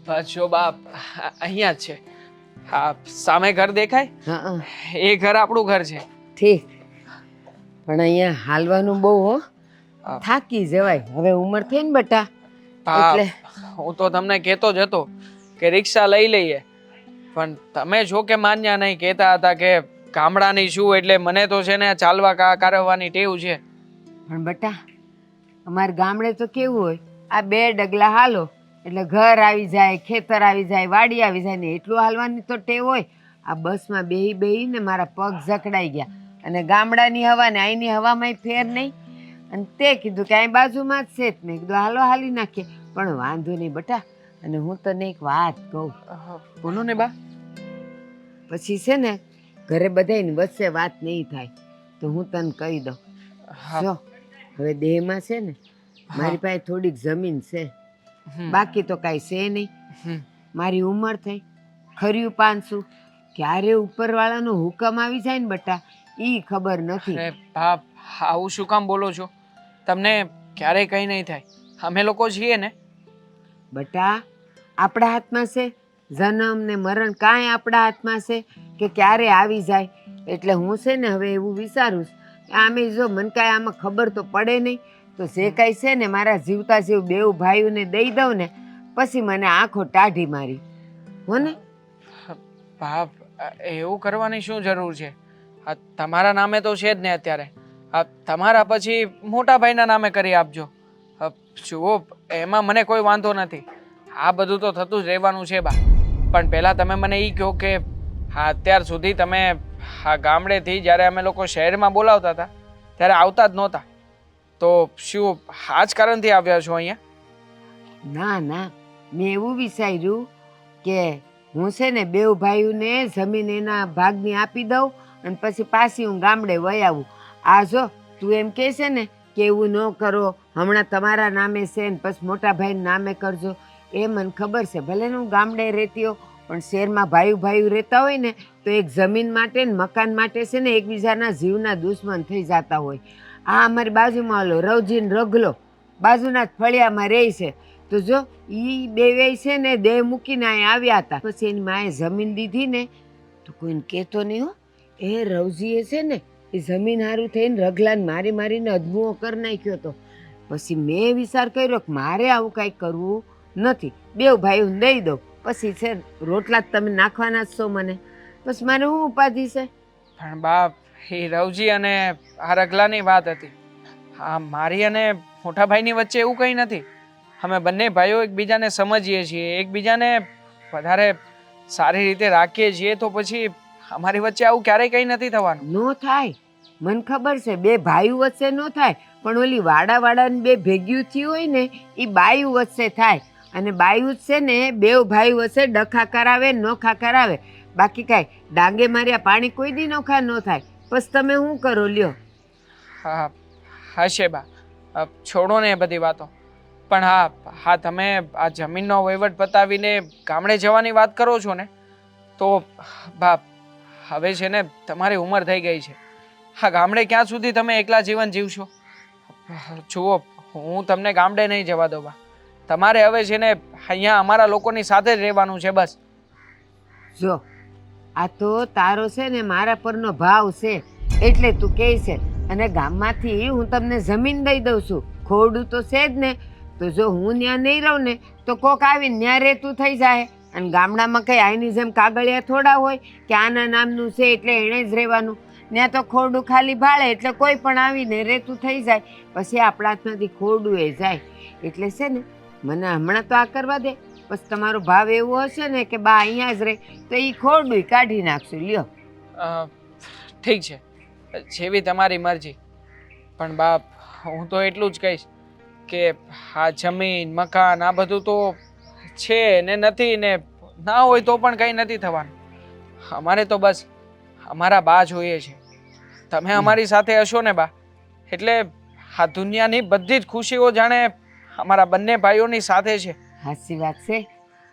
બસ જો બાપ અહીંયા જ છે. હા, સામે ઘર દેખાય? હા એ ઘર આપણું ઘર છે. ઠીક, પણ અહીંયા હાલવાનું બહુ હો, હા. થાકી જવાય. હવે ઉંમર થઈ ને બટા, બાપ, એટલે હું તો તમને કહેતો જ હતો કે રિક્ષા લઈ લઈએ, પણ તમે જો કે માન્યા નહીં. કહેતા હતા કે ગામડાની શું, એટલે મને તો છે ને ચાલવા કારવવાની ટેવ છે. પણ બટા, અમારે ગામડે તો કેવું હોય, આ 2 ડગલા હાલો એટલે ઘર આવી જાય, ખેતર આવી જાય, વાડી આવી જાય ને એટલું હાલવાની તો ટેવ હોય. આ બસમાં બેહી બેહીને મારા પગ જકડાઈ ગયા. અને ગામડાની હવા ને અહીંની હવામાં ફેર નહીં. અને તે કીધું કે અહીં બાજુમાં જ છે. મેં કીધું હાલો હાલી નાખીએ, પણ વાંધો નહીં બટા. અને હું તને એક વાત કહું. બોલો ને બા. પછી છે ને ઘરે બધાની વચ્ચે વાત નહીં થાય તો હું તને કહી દઉં. હા. જો હવે દેહમાં છે ને મારી પાસે થોડીક જમીન છે, બાકી તો કાંઈ છે નહીં. મારી ઉંમર થઈ, ખર્યું પાંચું, ક્યારે ઉપરવાળાનો હુકમ આવી જાય ને બટા એ ખબર નથી. અરે બાપ, આવું શું કામ બોલો છો? તમને ક્યારેય કંઈ નહીં થાય. અમે લોકો છીએ ને. બટા, આપણા હાથમાં છે? જન્મ ને મરણ કાંઈ આપણા હાથમાં છે કે ક્યારે આવી જાય? એટલે હું છે ને હવે એવું વિચારું છું, આમે જો મને કાંઈ આમાં ખબર તો પડે નહીં, તો જે કાંઈ છે ને મારા જીવતા જીવ 2 ભાઈઓને દઈ દઉં ને, પછી મને આંખો ટાઢી મારી હો ને. બાપ, એવું કરવાની શું જરૂર છે? આ તમારા નામે તો છે જ ને અત્યારે. આ તમારા પછી મોટા ભાઈના નામે કરી આપજો. જુઓ, એમાં મને કોઈ વાંધો નથી. આ બધું તો થતું જ રહેવાનું છે બા. પણ પહેલાં તમે મને એ કહો કે અત્યાર સુધી તમે આ ગામડેથી જ્યારે અમે લોકો શહેરમાં બોલાવતા હતા ત્યારે આવતા જ નહોતા, તો શું આ જ કારણથી આવ્યા છો અહીંયા? ના ના, મેં એવું વિચાર્યું કે હું છે ને 2 ભાઈઓને જમીન એના ભાગની આપી દઉં અને પછી પાછી હું ગામડે વહી આવું. આ જો તું એમ કહે છે ને કે એવું ન કરો, હમણાં તમારા નામે છે ને પછી મોટા ભાઈના નામે કરજો, એ મને ખબર છે. ભલે ને હું ગામડે રહેતી હોઉં, પણ શહેરમાં ભાઈઓ રહેતા હોય ને તો એક જમીન માટે ને મકાન માટે છે ને એકબીજાના જીવના દુશ્મન થઈ જતા હોય. આ અમારી બાજુમાં ઓલો રવજી ને રગલો બાજુના જ ફળિયામાં રહે છે. તો જો એ 2 વેય છે ને દેહ મૂકીને અહીં આવ્યા હતા. પછી એની માએ જમીન દીધી ને તો કોઈને કહેતો નહીં હો. એ રવજીએ છે ને એ જમીન હારું થઈને રગલાને મારી મારીને અધમુઓ કરી નાખ્યો હતો. પછી મેં વિચાર કર્યો કે મારે આવું કાંઈ કરવું નથી, 2 ભાઈઓને દઈ દઉં, પછી છે રોટલા જ તમે નાખવાના જ છો મને, પછી મારે શું ઉપાધિ છે? પણ બાપ, એ રવજી અને આ રગલાની વાત હતી. હા, મારી અને મોટા ભાઈની વચ્ચે એવું કંઈ નથી. અમે બંને ભાઈઓ એકબીજાને સમજીએ છીએ, એકબીજાને વધારે સારી રીતે રાખીએ છીએ, તો પછી અમારી વચ્ચે આવું ક્યારેય કંઈ નથી થવાનું. નો થાય, મને ખબર છે 2 ભાઈઓ વચ્ચે નો થાય, પણ ઓલી વાડાની 2 ભેગ્યું થયું હોય ને એ બાયું વચ્ચે થાય. અને બાયું જ છે ને 2 ભાઈ વચ્ચે ડખા કરાવે, નોખા કરાવે. બાકી કાંઈ ડાંગે માર્યા પાણી કોઈ દી નોખા ન થાય. પછી તમે શું કરો લ્યો? હા, હશે બા, છોડો ને એ બધી વાતો. પણ હા, તમે આ જમીનનો વહીવટ પતાવીને ગામડે જવાની વાત કરો છો ને, તો બાપ હવે છે ને તમારી ઉંમર થઈ ગઈ છે. હા, ગામડે ક્યાં સુધી તમે એકલા જીવન જીવશો? જુઓ, હું તમને ગામડે નહીં જવા દઉં બા. તમારે હવે છે ને અહીંયા અમારા લોકોની સાથે જ રહેવાનું છે બસ. જો આ તો તારો છે ને મારા પરનો ભાવ છે એટલે તું કહે છે. અને ગામમાંથી હું તમને જમીન દઈ દઉં છું, ખોરડું તો છે જ ને. તો જો હું ત્યાં નહીં રહું ને તો કોક આવીને ત્યાં રહેતું થઈ જાય. અને ગામડામાં કંઈ આઈની જેમ કાગળિયા થોડા હોય કે આના નામનું છે એટલે એણે જ રહેવાનું. ત્યાં તો ખોરડું ખાલી ભાળે એટલે કોઈ પણ આવીને રહેતું થઈ જાય. પછી આપણા હાથમાંથી ખોરડું એ જાય. એટલે છે ને મને હમણાં તો આ કરવા દે, પછી તમારો ભાવ એવો હશે ને કે બા અહીંયા જ રહે તો એ ખોરડું કાઢી નાખશું. લ્યો. ઠીક છે, જેવી તમારી મરજી. પણ બાપ, હું તો એટલું જ કહીશ કે આ જમીન મકાન આ બધું તો છે ને નથી ને ના હોય તો પણ કંઈ નથી થવાનું. અમારે તો બસ અમારા બા જોઈએ છે. તમે અમારી સાથે હશો ને બા, એટલે આ દુનિયાની બધી જ ખુશીઓ જાણે અમારા બંને ભાઈઓની સાથે છે. સાચી વાત છે.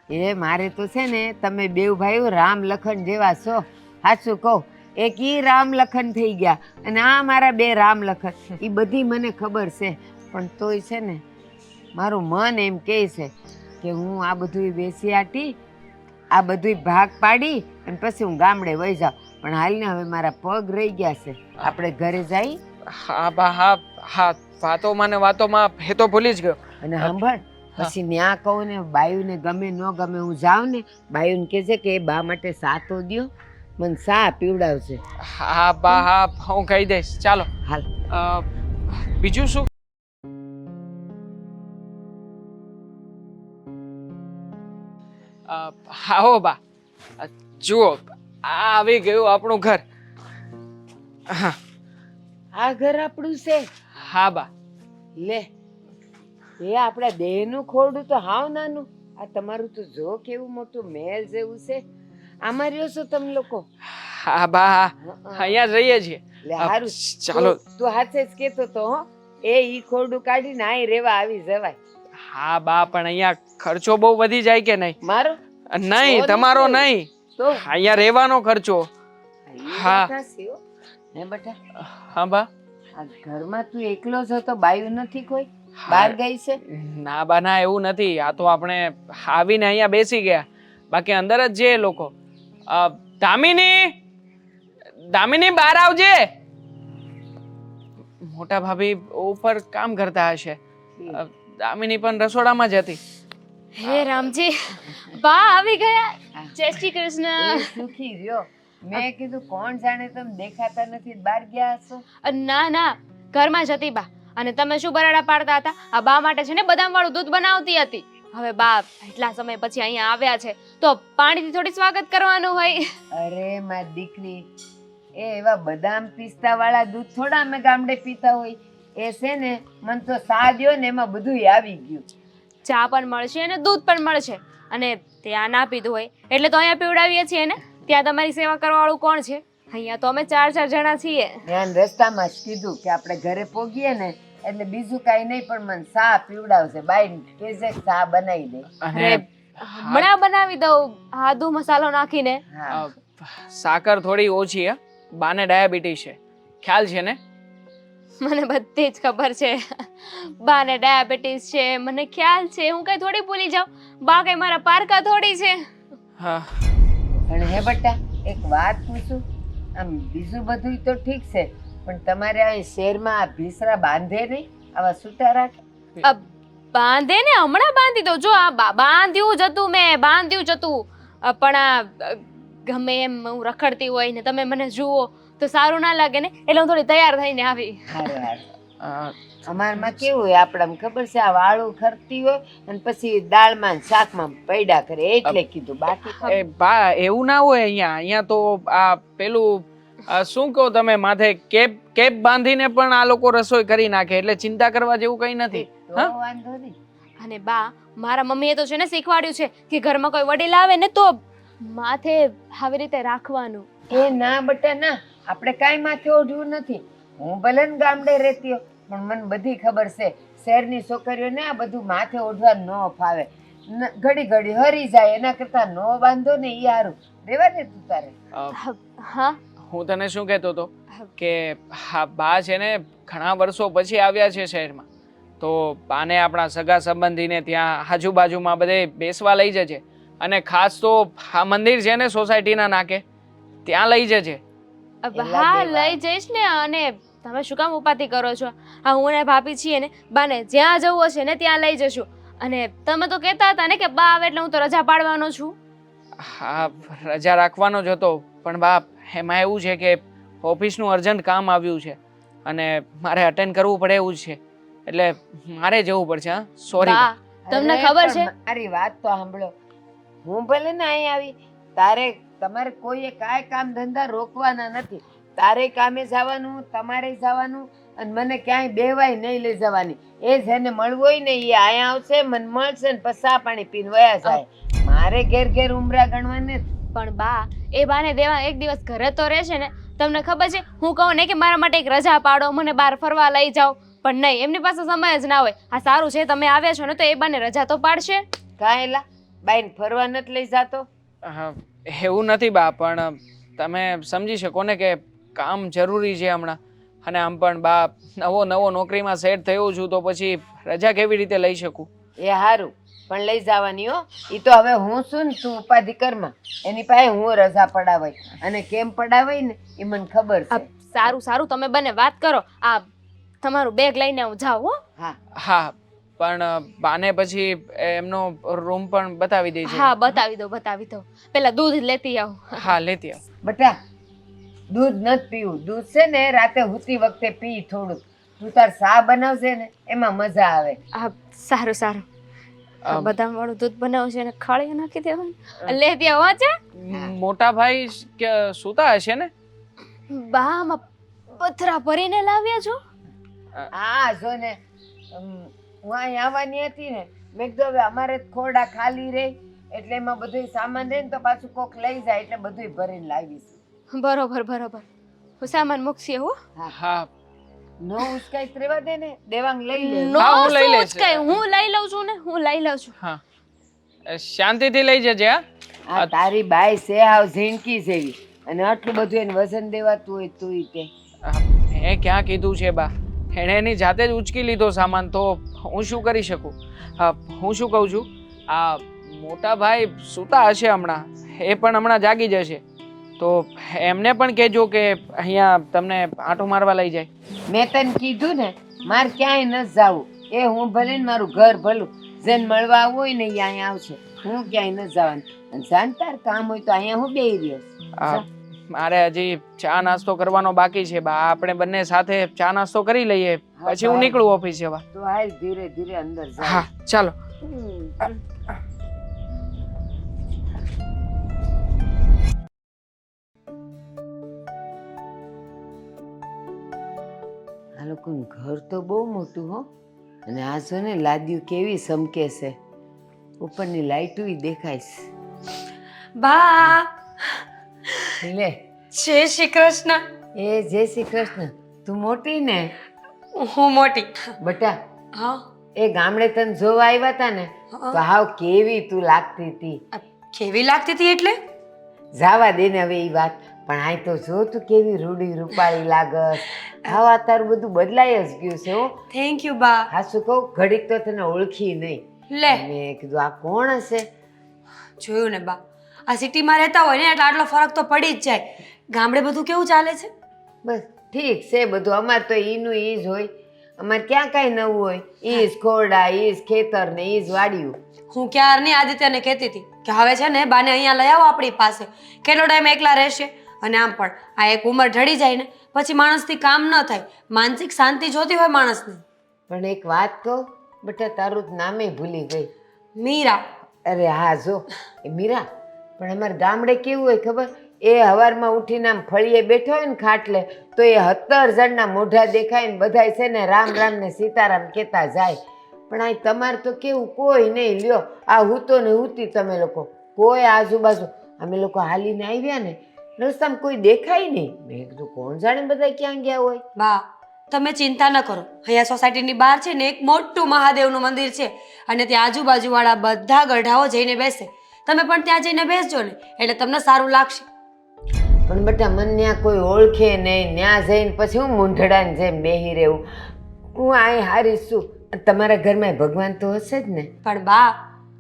એ મારે તો છે ને તમે 2 ભાઈઓ રામ લખન જેવા છો. સાચું કહું, એક ઈ રામ લખન થઈ ગયા અને આ મારા 2 રામ લખન. એ બધી મને ખબર છે, પણ તોય છે ને મારું મન એમ કહે છે કે હું આ બધું વેચી આટી આ બધું ભાગ પાડી અને પછી હું ગામડે વહી જાઉં. પણ હાલ ને હવે મારા પગ રહી ગયા છે. આપણે ઘરે જઈ હા બા હા હા, વાતોમાં ને વાતોમાં એ તો ભૂલી જ ગયો. અને સાંભળ પછી ન્યા કહું ને બાયુને ગમે ન ગમે હું જાઉં ને બાયુને કહેજે કે એ બા માટે સાતો દ્યો મને સા પીવડાવશે. હા બા હા, હું કહી દઈશ. ચાલો હાલ બીજું શું? હા હો બા, જુઓ આ આવી ગયું આપણું ઘર. હા આ ઘર આપણું છે. હા બા. લે એ આપણા દેહનું ખોરડું તો હાવ નાનું. આ તમારું તો જો કેવું મોટું મહેલ જેવું છે. આમાં રહ્યો છો તમે લોકો? હા બા હા, અહીંયા જ રહીએ છીએ. લે હારું ચાલો. તું હાથે જ કેતો તો હો એ ઈ ખોરડું કાઢીને અહીં રેવા આવી જવાય. હા બા, પણ અહીંયા ખર્ચો બહુ વધી જાય કે નહીં? મારો નહીં, તમારો નહીં, તો અહીંયા રહેવાનો ખર્ચો. હા. હે બેટા હા બા. આ ઘરમાં તું એકલો જ હતો, બાયું નથી કોઈ? બહાર ગઈ છે? ના બા ના, એવું નથી. આ તો આપણે આવીને અહીંયા બેસી ગયા, બાકી અંદર જ છે એ લોકો. દામિની, દામિની બહાર આવજે. મોટા ભાભી ઉપર કામ કરતા હશે. દામિની પણ રસોડામાં જ હતી. હે રામજી, બા આવી ગયા. જય શ્રી કૃષ્ણ. એ સુખી રહ્યો. મેં કીધું કોણ જાણે તમે દેખાતા નથી, બહાર ગયા હશો. ના ના, ઘરમાં જ હતી બા. અને તમે શું બરાડા પાડતા હતા? આ બા માટે છે ને બદામ વાળું દૂધ બનાવતી હતી. હવે બા એટલા સમય પછી અહીંયા આવ્યા છે તો પાણીથી થોડી સ્વાગત કરવાનું હોય. અરે મારી દીકરી, એ એવા બદામ પિસ્તા વાળા દૂધ થોડા અમે ગામડે પીતા હોય. એ છે ને મને તો સા દ્યો ને એમાં બધું આવી ગયું. ચા પણ મળશે અને દૂધ પણ મળશે. અને ત્યાં ના પીધું હોય એટલે તો અહીંયા પીવડાવીએ છીએ ને. ત્યાં તમારી સેવા કરવા વાળું કોણ છે? અહીંયા તો અમે 4 જણા છીએ. ત્યાં રસ્તામાં જ કીધું કે આપણે ઘરે પોગીએ ને એટલે બીજું કાંઈ નહીં પણ મને સા પીવડાવશે. બાઈ કેજે સા બનાવી દે. અને હમણાં બનાવી દઉં આદુ મસાલો નાખીને. હા સાકર થોડી ઓછી. બાને ડાયાબિટીસ છે, ખ્યાલ છે ને? મને બધી જ ખબર છે. બાને ડાયાબિટીસ છે, મને ખ્યાલ છે. હું કઈ થોડી ભૂલી જાઉં? બા કઈ મારા પારકા થોડી છે. હા. પણ હે બટા એક વાત પૂછું? આમ બીજું બધું તો ઠીક છે પણ તમારે અહીં શહેરમાં આ ભીસરા બાંધે નહીં? આવા છૂટા રાખે? બાંધે ને, હમણાં બાંધી દો. જો આ બાંધ્યું જ હતું, મેં બાંધ્યું જ હતું. પણ આ ગમે એમ હું રખડતી હોય ને તમે મને જુઓ તો સારું ના લાગે ને, એટલે હું થોડી તૈયાર થઈને આવી. હારે હારે. અમારમાં કેવું હોય આપણામાં ખબર છે, આ વાળું ખરતી હોય અને પછી દાળમાં ને શાકમાં પૈડા કરે એટલે કીધું. બાકી એ બા એવું ના હોય અહીંયા. અહીંયા તો આ પેલું શું કહો તમે, માથે કેપ બાંધીને પણ આ લોકો રસોઈ કરી નાખે, એટલે ચિંતા કરવા જેવું કઈ નથી. તો વાંધો નહીં. અને બા મારા મમ્મીએ તો છે ને શીખવાડ્યું છે કે ઘરમાં કોઈ વડીલ આવે ને તો માથે આવી રીતે રાખવાનું. એ ના બટા ના, આપણે કાંઈ માથે ઓઢવું નથી. હું ભલે ને ગામડે રહેતી હો પણ મને બધી ખબર છે શહેરની છોકરીઓને આ બધું માથે ઓઢવા ન ફાવે. ઘડી ઘડી હરી જાય એના કરતા ન બાંધો ને ઈ સારું. રેવા દે તું તારે. હા, હું તને શું કહેતો હતો કે હા બા છે ને ઘણા વર્ષો પછી આવ્યા છે શહેરમાં, તો બાને આપણા સગા સંબંધીને ત્યાં આજુબાજુમાં બધે બેસવા લઈ જજે. અને ખાસ તો આ મંદિર છે ને સોસાયટીના નાકે, ત્યાં લઈ જજે. હા લઈ જઈશ ને. અને તમે શું કામ ઉપાધિ કરો છો? હા હું ને ભાભી છીએ ને, બાને જ્યાં જવું હશે ને ત્યાં લઈ જશું. અને તમે તો કહેતા હતા ને કે બા આવે એટલે હું તો રજા પાડવાનો છું. હા રજા રાખવાનો જ હતો, પણ બાપ એમાં એવું છે કે ઓફિસનું અર્જન્ટ કામ આવ્યું છે અને મારે અટેન્ડ કરવું પડે એવું છે, એટલે મારે જવું પડશે. હા સોરી. બા તમને અરે, ખબર પણ છે મારી વાત તો સાંભળો. હું ભલે ને અહીં આવી, તારે તમારે કોઈએ કાંઈ કામ ધંધા રોકવાના નથી. તારે કામે જવાનું, તમારે જવાનું અને મને ક્યાંય બેવાય નહીં લઈ જવાની. એ જેને મળવું હોય ને એ અહીંયા આવશે, મને મળશે ને પછી ચા પાણી પીને વયા જાય. મારે ઘેર ઘેર ઉમરા ગણવાને. પણ બા એ બાને દેવા એક દિવસ ઘરે તો રહેશે ને. તમને ખબર છે હું કહું ને કે મારા માટે એક રજા પાડો, મને બહાર ફરવા લઈ જાઓ, પણ નહીં, એમની પાસે સમય જ ના હોય. આ સારું છે તમે આવ્યા છો ને તો એ બાને રજા તો પાડશે. કાંઈલા બાઈને ફરવા નથી લઈ જાતો? એવું નથી બા, પણ તમે સમજી શકો ને કે કામ જરૂરી છે હમણાં. અને આમ પણ બા નવો નોકરીમાં સેટ થયો છું તો પછી રજા કેવી રીતે લઈ શકું? એ સારું. પણ લઈ જવાની હો. ઈ તો હવે હું છું ને, તું ઉપાધિ કરમાં. એની પાસે હું રજા પડાવાય અને કેમ પડાવાય ને એ મને ખબર આ છે. સારું સારું તમે બંને વાત કરો. આ તમારું બેગ લઈને હું જાઉં હો. હા હા પણ બાને પછી એમનો રૂમ પણ બતાવી દેજે. હા બતાવી દો. પેલા દૂધ લેતી આવું. હા લેતી આવ. બટા દૂધ નથી પીવું. દૂધ છે ને રાતે હુતી વખતે પી થોડુંક. તું તાર સા બનાવશે ને એમાં મજા આવે. હા સારું બદામ વાળું દૂધ બનાવશે અને ખાળી નાખી દેવાનું. લેતી આવો છે. મોટા ભાઈ સૂતા હશે ને? બામાં પથરા ભરીને લાવ્યા છો? હા જો ને હું અહીં આવવાની હતી ને મેં કીધું હવે અમારે જ ખોરડા ખાલી રહે એટલે એમાં બધું સામાન રહે ને તો પાછું કોક લઈ જાય એટલે બધું ભરીને લાવીશ. બરોબર હું સામાન મૂકશે હો. હા નો ઉસકાઈ રેવા દે ને. દેવાંગ લઈ લે. નો હું લઈ લઈશ. હું લઈ લઉં છું ને. હું લઈ લઉં છું. હા શાંતિથી લઈ જજે. હા આ તારી બાઈ છે હાવ ઝીણકી જેવી અને આટલું બધું એને વજન દેવાતું હોય તું તે. મેં ક્યાં કીધું છે બા? એણે એની જાતે જ ઉચકી લીધો સામાન તો હું શું કરી શકું? હું શું કહું છું, આ મોટા ભાઈ સૂતા હશે હમણાં, એ પણ હમણાં જાગી જશે તો એમને પણ કહેજો કે અહીંયા તમને આંટો મારવા લઈ જાય. મેં તને કીધું ને મારે ક્યાંય ન જાવું. એ હું ભલે ને મારું ઘર ભલું જેને મળવા આવવું હોય ને એ અહીંયા આવશે. હું ક્યાંય ન જવાનું. અને શાંતાર કામ હોય તો અહીંયા હું બેહી રહ્યો. મારે હજી ચા નાસ્તો કરવાનો બાકી છે બા. આપણે બંને સાથે ચા નાસ્તો કરી લઈએ પછી હું નીકળું ઓફિસ જવા. તો હાલ ધીરે ધીરે અંદર જા. હા ચાલો. આ લોકોનું ઘર તો બહુ મોટું હો. અને આ જો ને લાદ્યું કેવી સમકે છે. ઉપરની લાઈટો દેખાય છે. બા લે જય શ્રી કૃષ્ણ. એ જય શ્રી કૃષ્ણ. તું મોટી ને? હું મોટી. બટા હા એ ગામડે તને જોવા આવ્યા હતા ને તો હાવ કેવી તું લાગતી હતી. કેવી લાગતી હતી એટલે? જાવા દે ને હવે એ વાત. પણ આ તો જો તું કેવી રૂડી રૂપાળી લાગસ. આવા તારું બધું બદલાઈ જ ગયું છે હો. થેન્ક યુ બા. હાસુ કહું ઘડીક તો તને ઓળખી નહીં. લે મેં કીધું આ કોણ હશે. જોયું ને બા, આ સિટીમાં રહેતા હોય ને એટલે આટલો ફરક તો પડી જ જાય. ગામડે બધું કેવું ચાલે છે? બસ ઠીક છે બધું. અમારે તો ઈનું ઈ જ હોય. અમારે ક્યાં કાંઈ નવું હોય. ઈ જ ખોરડા, ઈ જ ખેતર ને ઈ જ વાડિયું. હું ક્યારની આદિત્યને કહેતી હતી કે હવે છે ને બાને અહીંયા લઈ આવો આપણી પાસે. કેટલો ટાઈમ એકલા રહેશે? અને આમ પણ આ એક ઉંમર ઢળી જાય ને પછી માણસથી કામ ન થાય. માનસિક શાંતિ જોતી હોય માણસને. પણ એક વાત કહું બેટા, તારું જ નામે ભૂલી ગઈ. મીરા. અરે હા જો એ મીરા. પણ અમારે ગામડે કેવું હોય ખબર? એ હવારમાં ઉઠીને આમ ફળીએ બેઠો હોય ને ખાટલે તો એ 17 જણના મોઢા દેખાય ને બધાય છે ને રામ રામ ને સીતારામ કહેતા જાય. પણ આ તમારે તો કેવું કોઈ નહીં. લ્યો આ હૂતો ને હૂતી તમે લોકો કોઈ આજુબાજુ. અમે લોકો હાલીને આવ્યા ને રસ્તામાં કોઈ દેખાય નહીં. મેં કીધું કોણ જાણે બધા ક્યાં ગયા હોય. બા તમે ચિંતા ન કરો. અહીંયા સોસાયટીની બહાર છે ને એક મોટું મહાદેવનું મંદિર છે અને ત્યાં આજુબાજુવાળા બધા ગઢાઓ જઈને બેસે. તમે પણ ત્યાં જઈને બેસજો ને એટલે તમને સારું લાગશે. પણ બેટા મને ત્યાં કોઈ ઓળખે નહીં. ત્યાં જઈને પછી હું મૂંઢડાને જેમ બેહી રહેવું. હું અહીં હારી છું. તમારા ઘરમાં ભગવાન તો હશે જ ને? પણ બા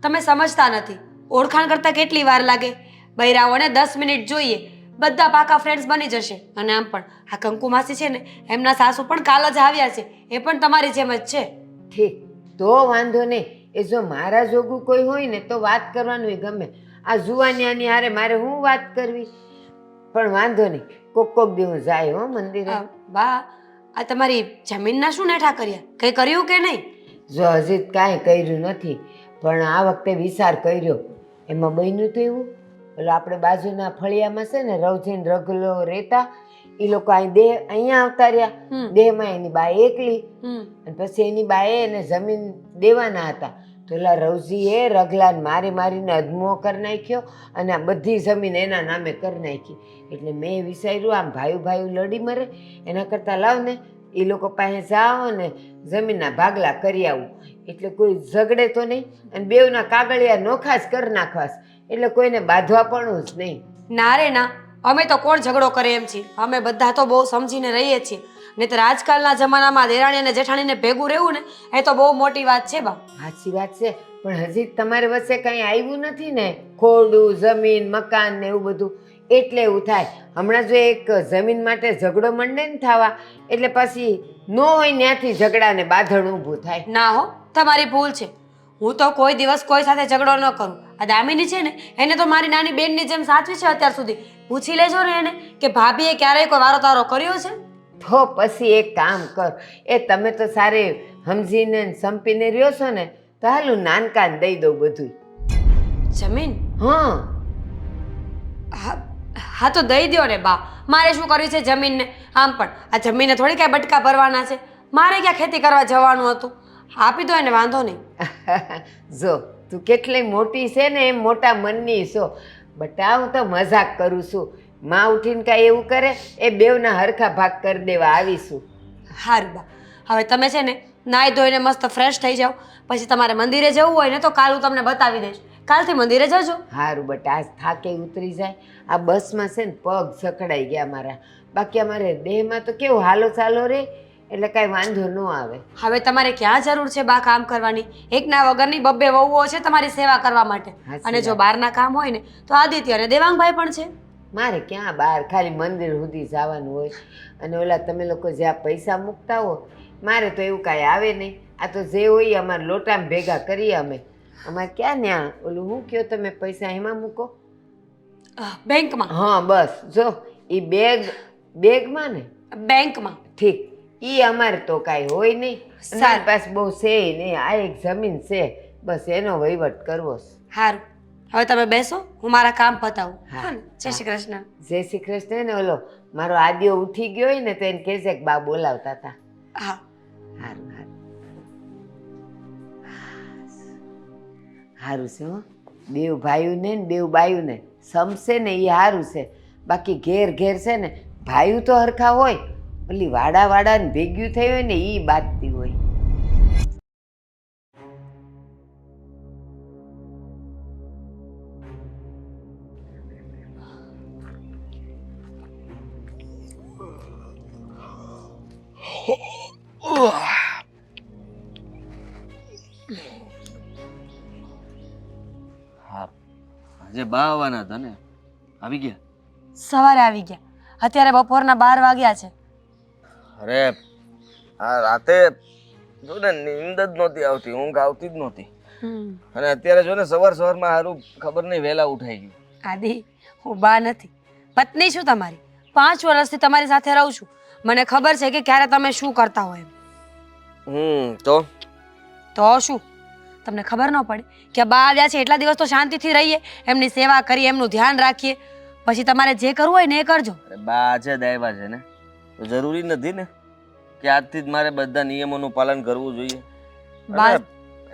તમે સમજતા નથી. ઓળખાણ કરતા કેટલી વાર લાગે? બૈરાઓને 10 મિનિટ જોઈએ બધા પાકા ફ્રેન્ડ્સ બની જશે. અને આમ પણ આ કંકુ માસી છે ને એમના સાસુ પણ કાલ જ આવ્યા છે. એ પણ તમારી જેમ જ છે. ઠીક તો વાંધો નહીં. એ જો મારા જોગું કોઈ હોય ને તો વાત કરવાનું ગમે. આ જુવાનિયાની હારે મારે હું વાત કરવી? પણ વાંધો નહીં. કોક દી હું જાય હો મંદિરે. બા આ તમારી જમીનના શું નેઠા કર્યા? કંઈ કર્યું કે નહીં? જો હજી કાંઈ કર્યું નથી પણ આ વખતે વિચાર કર્યો. એમાં બન્યું તો એવું એટલે આપણે બાજુના ફળિયામાં છે ને રવજીન રગલો રહેતા એ લોકો અહીંયા આવતા રહ્યા. દેહમાં એની બા એકલી અને પછી એની બાએ એને જમીન દેવાના હતા તો એલા રવજીએ રગલાને મારીને અધમો કરી નાખ્યો અને આ બધી જમીન એના નામે કરી નાખી. એટલે મેં વિચાર્યું આમ ભાઈ લડી મરે એના કરતાં લાવ ને એ લોકો પાસે જાઓ ને જમીનના ભાગલા કરી આવું એટલે કોઈ ઝઘડે તો નહીં અને બેવના કાગળિયા નોખા જ કરી નાખવાસ એટલે કોઈને બાંધવા પણ જ નહીં. ના રે ના, અમે તો કોણ ઝઘડો કરે એમ છીએ. અમે બધા તો બહુ સમજીને રહીએ છીએ નહીંતર આજકાલના જમાનામાં દેરાણી અને જેઠાણીને ભેગું રહેવું ને એ તો બહુ મોટી વાત છે બા. સાચી વાત છે, પણ હજી તમારી વચ્ચે કંઈ આવ્યું નથી ને, ખોડું જમીન મકાન ને એવું બધું, એટલે એવું થાય. હમણાં જો એક જમીન માટે ઝઘડો મંડે ને થવા, એટલે પછી ન હોય ત્યાંથી ઝઘડાને બાંધણ ઊભું થાય. ના હો, તમારી ભૂલ છે. હું તો કોઈ દિવસ કોઈ સાથે ઝઘડો ન કરું. આ દામિની છે ને એને તો મારી નાની બેનની જેમ સાચવી છે અત્યાર સુધી. પૂછી લેજો ને એને કે ભાભીએ ક્યારેય કોઈ વારો તારો કર્યો છે? તો પછી એક કામ કર, એ તમે તો સારી સમજીને ને સંપીને રહ્યો છો ને, તો હાલું નાનકાન દઈ દઉં બધું. જમીન? હા, હા તો દઈ દ્યો ને બા. મારે શું કરવી છે જમીનને? આમ પણ આ જમીનને થોડી કાંઈ બટકા ભરવાના છે. મારે ક્યાં ખેતી કરવા જવાનું હતું. આપી દો એને, વાંધો નહીં. જો તું કેટલી મોટી છે ને એમ મોટા મનની છો. બટા હું તો મજાક કરું છું. માં ઉઠીને કાંઈ એવું કરે એ બેવના હરખા ભાગ કરી દેવા આવીશું. હારું બા, હવે તમે છે ને નાહી ધોઈને મસ્ત ફ્રેશ થઈ જાઓ. પછી તમારે મંદિરે જવું હોય ને તો કાલ હું તમને બતાવી દઈશ. કાલથી મંદિરે જજો. સારું બટા, આજ થાકે ઉતરી જાય. આ બસમાં છે ને પગ સકડાઈ ગયા મારા. બાકી અમારે દેહમાં તો કેવું હાલો ચાલો રે, એટલે કાંઈ વાંધો ન આવે. હવે તમારે ક્યાં જરૂર છે બા કામ કરવાની? એકના વગરની બબ્બે વહુઓ છે તમારી સેવા કરવા માટે. સાચી અને જો વાત. બહારના કામ હોય ને તો આદિત્ય અને દેવાંગભાઈ પણ છે. મારે ક્યાં બહાર, ખાલી મંદિર સુધી જવાનું હોય. અને ઓલા તમે લોકો જ્યાં પૈસા મૂકતા હો, મારે તો એવું કાંઈ આવે નહીં. આ તો જે હોય અમારે લોટામાં ભેગા કરીએ અમે. અમારે ક્યાં ન્યા ઓલું હું કહો તમે પૈસા એમાં મૂકો? બેંકમાં. હા બસ, જો એ બેગમાં ને. બેંકમાં. ઠીક, એ અમારે તો કાંઈ હોય નહીં. મારી પાસે બહુ છે નહીં, આ એક જમીન છે, બસ એનો વહીવટ કરવો છે. સારું, હવે તમે બેસો, હું મારા કામ પતાવું. હા. હા ને? જય શ્રી કૃષ્ણ. જય શ્રી કૃષ્ણ. ને ઓલો મારો આદિયો ઉઠી ગયો હોય ને તો એને કહેજે કે બા બોલાવતા હતા. હા. સારું સારું સારું છે હો. બેવ ભાઈઓને ને બેવ બાયુને સમશે ને એ સારું છે. બાકી ઘેર ઘેર છે ને ભાઈઓ તો હરખા હોય, ઓલી વાડા ને ભેગ્યું થઈ હોય ને એ બાજતી હોય. હા, આજે બા આવવાના હતા ને, આવી ગયા? સવારે આવી ગયા. અત્યારે બપોરના 12 વાગ્યા છે. અરે આ રાતે જો ને નીંદ જ નહોતી આવતી, ઊંઘ આવતી જ નહોતી. અને અત્યારે જો ને સવારમાં સારું ખબર નહીં વહેલા ઉઠાઈ ગયું. આદિ, હું બા નથી, પત્ની છું તમારી. 5 વર્ષથી તમારી સાથે રહું છું. મને ખબર છે કે ક્યારે તમે શું કરતા હોય એમ. તો શું તમને ખબર ન પડે કે બા આવ્યા છે એટલા દિવસ તો શાંતિથી રહીએ, એમની સેવા કરીએ, એમનું ધ્યાન રાખીએ. પછી તમારે જે કરવું હોય ને એ કરજો. અરે બા આજે જ આવ્યા છે ને, તો જરૂરી નથી ને કે આજથી જ મારે બધા નિયમોનું પાલન કરવું જોઈએ. બા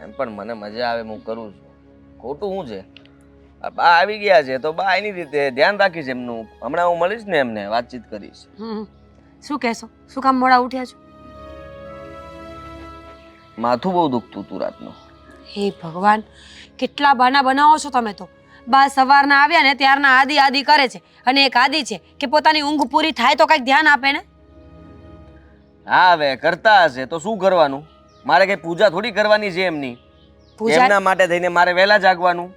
એમ પણ મને મજા આવે, હું કરું છું. ખોટું શું છે? આ બા આવી ગયા છે તો બા એની રીતે ધ્યાન રાખીશ એમનું. હમણાં હું મળીશ ને એમને વાતચીત કરીશ. શું કહેશો? શું કામ મોડા ઉઠ્યા છો? માથું બહુ દુખતું હતું રાતનું. હે ભગવાન, કેટલા બાના બનાવો છો તમે તો. બા સવારના આવ્યા ને ત્યારના આદિ કરે છે. અને એક આદિ છે કે પોતાની ઊંઘ પૂરી થાય તો કંઈક ધ્યાન આપે ને. હા હવે કરતા હશે તો શું કરવાનું? મારે કઈ પૂજા થોડી કરવાની છે એમની. પૂજા એમના માટે થઈને મારે વહેલા જાગવાનું.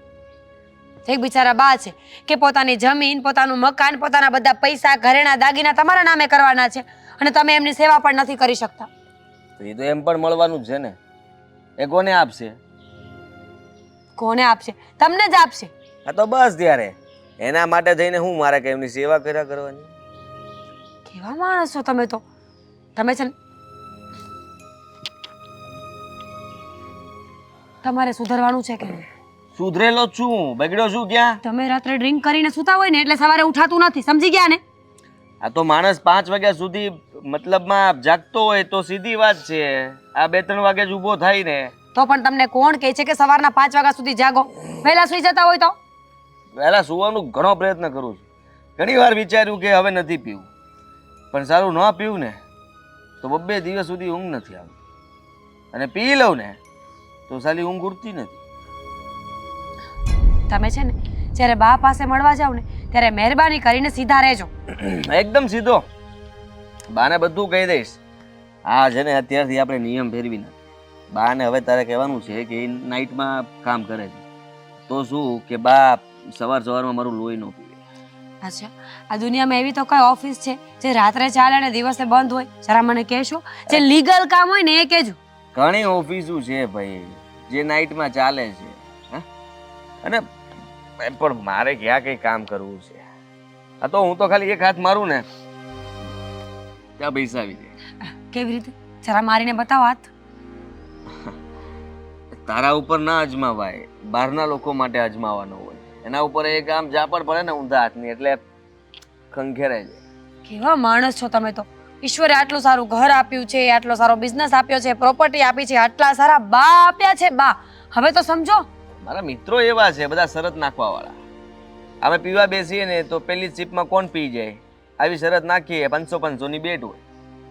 એક બિચારા બા છે કે પોતાની જમીન, પોતાનું મકાન, પોતાના બધા પૈસા, ઘરેણા, દાગીના તમારા નામે કરવાના છે અને તમે એમની સેવા પણ નથી કરી શકતા. એ તો એમ પણ મળવાનું જ છે ને. એ કોને આપશે? કોને આપશે? તમને જ આપશે. હા તો બસ ત્યારે એના માટે થઈને હું મારે કે એમની સેવા કર્યા કરવાની. કેવા માણસ છો તમે તો. તમે છે ને તમારે સુધરવાનું છે કે નહીં? સુધરેલો જ છું, બગડ્યો છું ક્યાં? તમે રાત્રે ડ્રિંક કરીને સૂતા હોય ને એટલે સવારે ઉઠાતું નથી, સમજી ગયા ને? આ તો માણસ 5 વાગ્યા સુધી મતલબમાં જાગતો હોય તો સીધી વાત છે. આ 2-3 વાગે જ ઊભો થાય ને. તો પણ તમને કોણ કહે છે કે સવારના 5 વાગ્યા સુધી જાગો? વહેલા સૂઈ જતા હોય તો? વહેલા સુવાનું ઘણો પ્રયત્ન કરું છું. ઘણી વાર વિચાર્યું કે હવે નથી પીવું, પણ સારું ન પીવું ને તો 2 દિવસ સુધી ઊંઘ નથી આવતી. અને પી લઉં ને તો સાલી ઊંઘ ઉડતી નથી. તમે છે ને જ્યારે બા પાસે મળવા જાવ ને ત્યારે મહેરબાની કરીને સીધા રહેજો. એકદમ સીધો. બાને બધું કહી દઈશ. હા છે ને અત્યારથી આપણે નિયમ ફેરવી નાખીએ. બાને હવે તારે કહેવાનું છે કે એ નાઇટમાં કામ કરે છે તો શું કે બા સવારમાં મારું લોહી ન પીવે. અચ્છા, આ દુનિયામાં એવી તો કઈ ઓફિસ છે જે રાત્રે ચાલે અને દિવસે બંધ હોય? જરા મને કહેશો. જે લીગલ કામ હોય ને એ કહેજો. ઘણી ઓફિસો છે ભાઈ જે નાઇટમાં ચાલે છે. હે? અને એમ પણ મારે ક્યાં કઈ કામ કરવું છે? આ તો હું તો ખાલી એક હાથ મારું ને ત્યાં પૈસા આવી જાય. કેવી રીતે? જરા મારીને બતાવો હાથ. તારા ઉપર ના અજમાવાય, બહારના લોકો માટે અજમાવાનો હોય. એના ઉપર એક આમ ઝાપડ પડે ને ઊંધા હાથની એટલે ખંખેરાય જાય. કેવા માણસ છો તમે તો! ઈશ્વરે આટલું સારું ઘર આપ્યું છે, આટલો સારો બિઝનેસ આપ્યો છે, પ્રોપર્ટી આપી છે, આટલા સારા બા આપ્યા છે. બા હવે તો સમજો. મારા મિત્રો એવા છે બધા શરત નાખવા વાળા. અમે પીવા બેસીએ ને તો પેલી સીપમાં કોણ પી જાય આવી શરત નાખીએ. 500 ની બેટ હોય.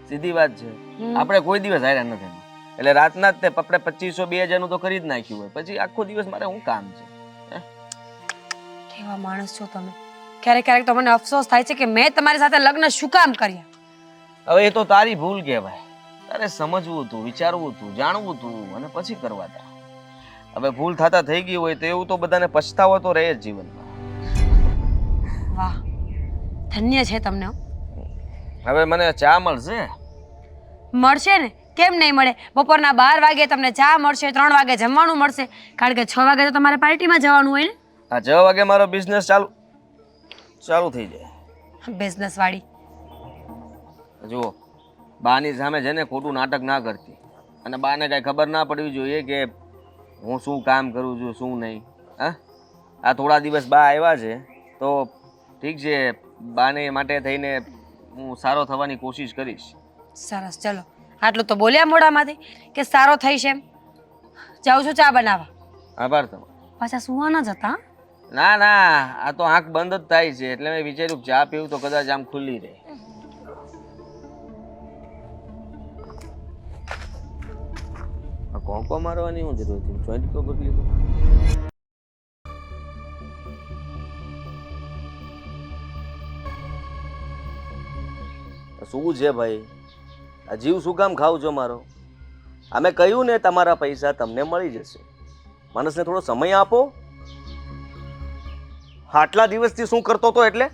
સીધી વાત છે. આપણે કોઈ દિવસ હાર્યા નથી એટલે રાતના જ તે આપણે 2500 2000 નું તો કરી જ નાખ્યું હોય. પછી આખો દિવસ મારે શું કામ છે? કેવા માણસ છો તમે! ક્યારેક ક્યારેક તો મને અફસોસ થાય છે કે મેં તમારી સાથે લગ્ન શું કામ કર્યા. હવે એ તો તારી ભૂલ કહેવાય. તારે સમજવું હતું, વિચારવું હતું, જાણવું હતું અને પછી કરવા હતા. હવે ભૂલ થતા થઈ ગઈ હોય તો એવું તો બધાને પછતાવો તો રહે જ જીવનમાં. વાહ, ધન્ય છે તમને. હવે મને ચા મળશે? મળશે ને, કેમ નહીં મળે? બપોરના 12 વાગે તમને ચા મળશે, 3 વાગે જમવાનું મળશે, કારણ કે 6 વાગે તો તમારે પાર્ટીમાં જવાનું હોય ને. આ 6 વાગે મારો બિઝનેસ ચાલુ થઈ જાય. બિઝનેસ વાળી જુઓ, બાની સામે છે ને ખોટું નાટક ના કરતી. અને બાને કાંઈ ખબર ના પડવી જોઈએ કે હું શું કામ કરું છું શું નહીં. હા, આ થોડા દિવસ બા આવ્યા છે તો ઠીક છે. બાને માટે થઈને હું સારો થવાની કોશિશ કરીશ. સરસ, ચલો આટલું તો બોલ્યા મોઢામાંથી કે સારો થઈશ એમ. જાઉં છું ચા બનાવવા. આભાર તમારો. પાછા સુવા ન જતા. ના ના, આ તો આંખ બંધ જ થાય છે એટલે મેં વિચાર્યું ચા પીવું તો કદાચ આમ ખુલ્લી રહે. કોકો મારવાની હું જરૂર હતી? જોઈન્ટ તો બદલી દો. શું છે ભાઈ? આ જીવ શું કામ ખાવ છો મારો? અમે કહ્યું ને તમારા પૈસા તમને મળી જશે. માણસને થોડો સમય આપો. આટલા દિવસથી શું કરતો હતો એટલે?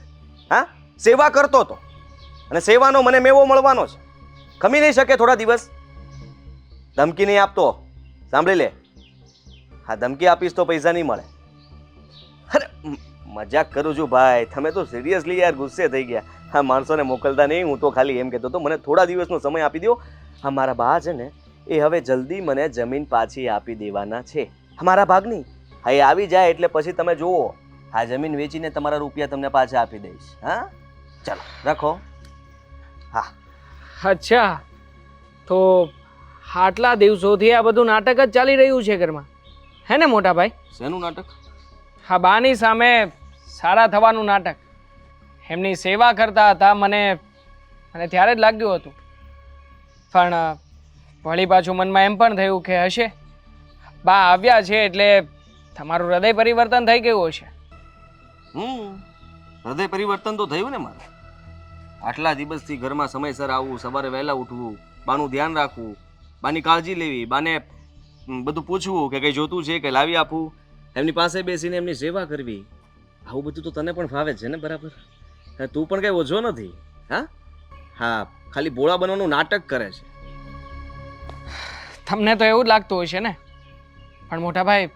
હા, સેવા કરતો હતો અને સેવાનો મને મેવો મળવાનો છે. ખમી નહીં શકે થોડા દિવસ? ધમકી નહીં આપતો. સાંભળી લે, હા ધમકી આપીશ તો પૈસા નહીં મળે. અરે મજાક કરું છું ભાઈ, તમે તો સિરિયસલી યાર ગુસ્સે થઈ ગયા. હા, માણસોને મોકલતા નહીં, હું તો ખાલી એમ કહેતો હતો મને થોડા દિવસનો સમય આપી દો. હા, મારા બા છે ને એ હવે જલ્દી મને જમીન પાછી આપી દેવાના છે. મારા ભાગની. હા, એ આવી જાય એટલે પછી તમે જુઓ, આ જમીન વેચીને તમારા રૂપિયા તમને પાછા આપી દઈશ. હા, ચાલો રાખો. હા. અચ્છા, તો આટલા દિવસોથી આ બધું નાટક જ ચાલી રહ્યું છે ઘરમાં, હે ને મોટા ભાઈ? શેનું નાટક? હા, બાની સામે સારા થવાનું નાટક. એમની સેવા કરતા હતા. મને ત્યારે જ લાગ્યું હતું, પણ વળી પાછું મનમાં એમ પણ થયું કે હશે બા આવ્યા છે એટલે તમારું હૃદય પરિવર્તન થઈ ગયું હશે. હૃદય પરિવર્તન તો થયું ને મારે. આટલા દિવસથી ઘરમાં સમયસર આવવું, સવારે વહેલા ઉઠવું, બાનું ધ્યાન રાખવું, બાની કાળજી લેવી, બાને બધું પૂછવું કે કંઈ જોતું છે કે લાવી આપવું, એમની પાસે બેસીને એમની સેવા કરવી. આવું બધું તો તને પણ ફાવે છે ને બરાબર? તું પણ કઈ ઓછો નથી. હા હા, ખાલી ભોળા બનવાનું નાટક કરે છે. તમને તો એવું જ લાગતું હશે ને, પણ મોટા ભાઈ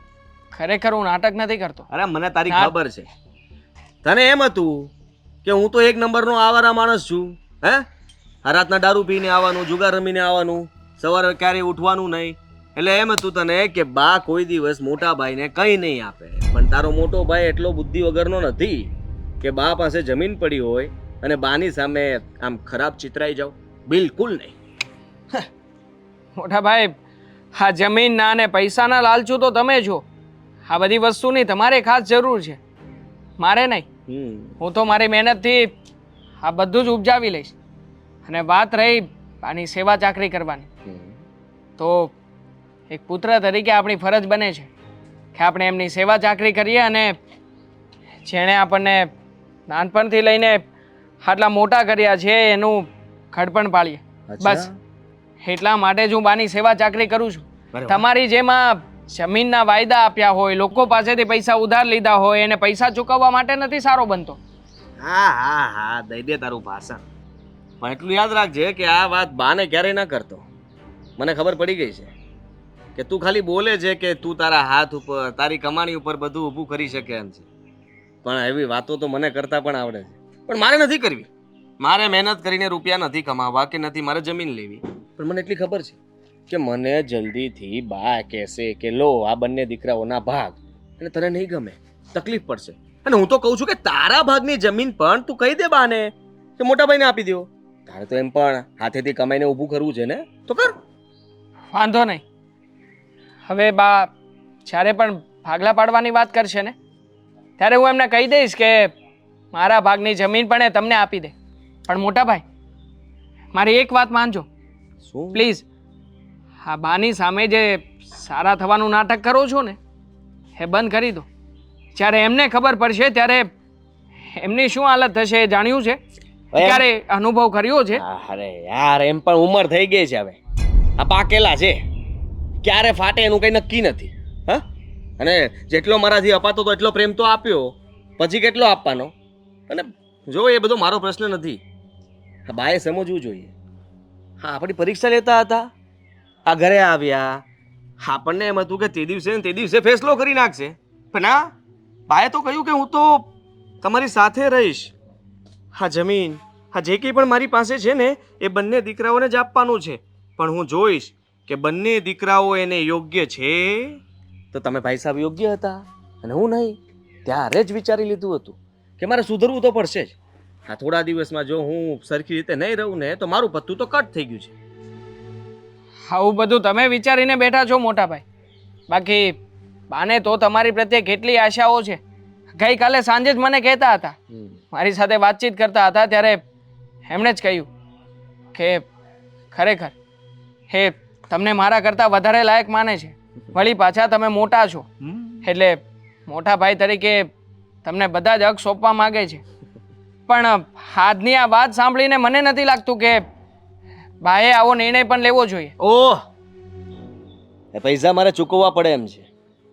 ખરેખર હું નાટક નથી કરતો. અરે મને તારી ખબર છે. તને એમ હતું કે હું તો 1 નંબરનો આવારા માણસ છું. હે, રાતના દારૂ પીને આવવાનું, જુગાર રમીને આવવાનું, સવારે ક્યારેય ઉઠવાનું નહીં. એટલે એમ હતું તને કે બા કોઈ દિવસ મોટા ભાઈને કંઈ નહીં આપે. પણ તારો મોટો ભાઈ એટલો બુદ્ધિ વગરનો નથી કે બા પાસે જમીન પડી હોય અને બાની સામે આમ ખરાબ ચિતરાઈ જાવ. બિલકુલ નહીં. મોટા ભાઈ, આ જમીનના અને પૈસાના લાલચું તો તમે છો. આ બધી વસ્તુની તમારે ખાસ જરૂર છે, મારે નહીં. હું તો મારી મહેનતથી આ બધું જ ઉપજાવી લઈશ. અને વાત રહી આની સેવા ચાકરી કરવાની, તો એક પુત્ર તરીકે આપણી ફરજ બને છે કે આપણે એમની સેવા ચાકરી કરીએ. અને જેણે આપણને નાનપણથી લઈને આટલા મોટા કર્યા છે એનું ઘડપણ પાળીએ. અચ્છા. બસ એટલા માટે જ હું બાની સેવા ચાકરી કરું છું. અરે વાહ. તમારી જેમાં જમીનના વાયદા આપ્યા હોય, લોકો પાસેથી પૈસા ઉધાર લીધા હોય એને પૈસા ચૂકવવા માટે નથી સારો બનતો. હા હા હા દઈ દે તારું ભાષણ, પણ એટલું યાદ રાખજે કે આ વાત બાને ક્યારેય ના કરતો. મને ખબર પડી ગઈ છે કે તું ખાલી બોલે છે કે તું તારા હાથ ઉપર તારી કમાણી ઉપર બધું ઊભું કરી શકે એમ છે, પણ એવી વાતો તો મને કરતા પણ આવડે છે. પણ મારે નથી કરવી. મારે મહેનત કરીને રૂપિયા નથી કમાવા કે નથી મારે જમીન લેવી. પણ મને એટલી ખબર છે કે મને જલ્દીથી બા કહેશે કે લો આ બંને દીકરાઓના ભાગ, અને તને નહીં ગમે, તકલીફ પડશે. અને હું તો કહું છું કે તારા ભાગની જમીન પણ તું કહી દે બાને કે મોટા ભાઈને આપી દો. તારે તો એમ પણ હાથેથી કમાઈને ઊભું કરવું છે ને, તો કર. વાંધો નહીં. હવે બા જ્યારે પણ ભાગલા પાડવાની વાત કરશે ને ત્યારે હું એમને કહી દઈશ કે મારા ભાગની જમીન પણ એ તમને આપી દે. પણ મોટા ભાઈ મારી એક વાત માનજો શું? પ્લીઝ. હા, બાની સામે જે સારા થવાનું નાટક કરો છો ને એ બંધ કરી દો. જ્યારે એમને ખબર પડશે ત્યારે એમની શું હાલત થશે એ જાણ્યું છે? ક્યારે અનુભવ કર્યો છે? અરે યાર એમ પણ ઉંમર થઈ ગઈ છે હવે, આ પાકેલા છે, ક્યારે ફાટે એનું કઈ નક્કી નથી. હા, અને જેટલો મારાથી અપાતો તો એટલો પ્રેમ તો આપ્યો, પછી કેટલો આપવાનો? અને જો એ બધો મારો પ્રશ્ન નથી, આ બાએ સમજવું જોઈએ. હા, આપણી પરીક્ષા લેતા હતા, આ ઘરે આવ્યા, આપણને એમ હતું કે તે દિવસે ને તે દિવસે ફેસલો કરી નાખશે, પણ ના, બાએ તો કહ્યું કે હું તો તમારી સાથે રહીશ. હા, જમીન, હા જે કંઈ પણ મારી પાસે છે ને એ બંને દીકરાઓને જ આપવાનું છે, પણ હું જોઈશ કે બંને દીકરાઓ એને યોગ્ય છે. તો તમે ભાઈ સાહેબ યોગ્ય હતા અને હું નહીં. ત્યારે જ વિચારી લીધું હતું કે મારે સુધરવું તો પડશે જ. હા, થોડા દિવસમાં જો હું સરખી રીતે નહીં રહું ને તો મારું પત્તું તો કટ થઈ ગયું છે. આવું બધું તમે વિચારીને બેઠા છો મોટા ભાઈ. બાકી બાને તો તમારી પ્રત્યે કેટલી આશાઓ છે. ગઈકાલે સાંજે જ મને કહેતા હતા, મારી સાથે વાતચીત કરતા હતા ત્યારે એમણે જ કહ્યું કે ખરેખર હે તમને મારા કરતાં વધારે લાયક માને છે. વળી પાછા તમે મોટા છો એટલે મોટા ભાઈ તરીકે તમને બધા જ હક સોંપવા માગે છે. પણ આજની આ વાત સાંભળીને મને નથી લાગતું કે બાએ આવો નિર્ણય પણ લેવો જોઈએ. ઓહ, એ પૈસા મારે ચૂકવવા પડે એમ છે,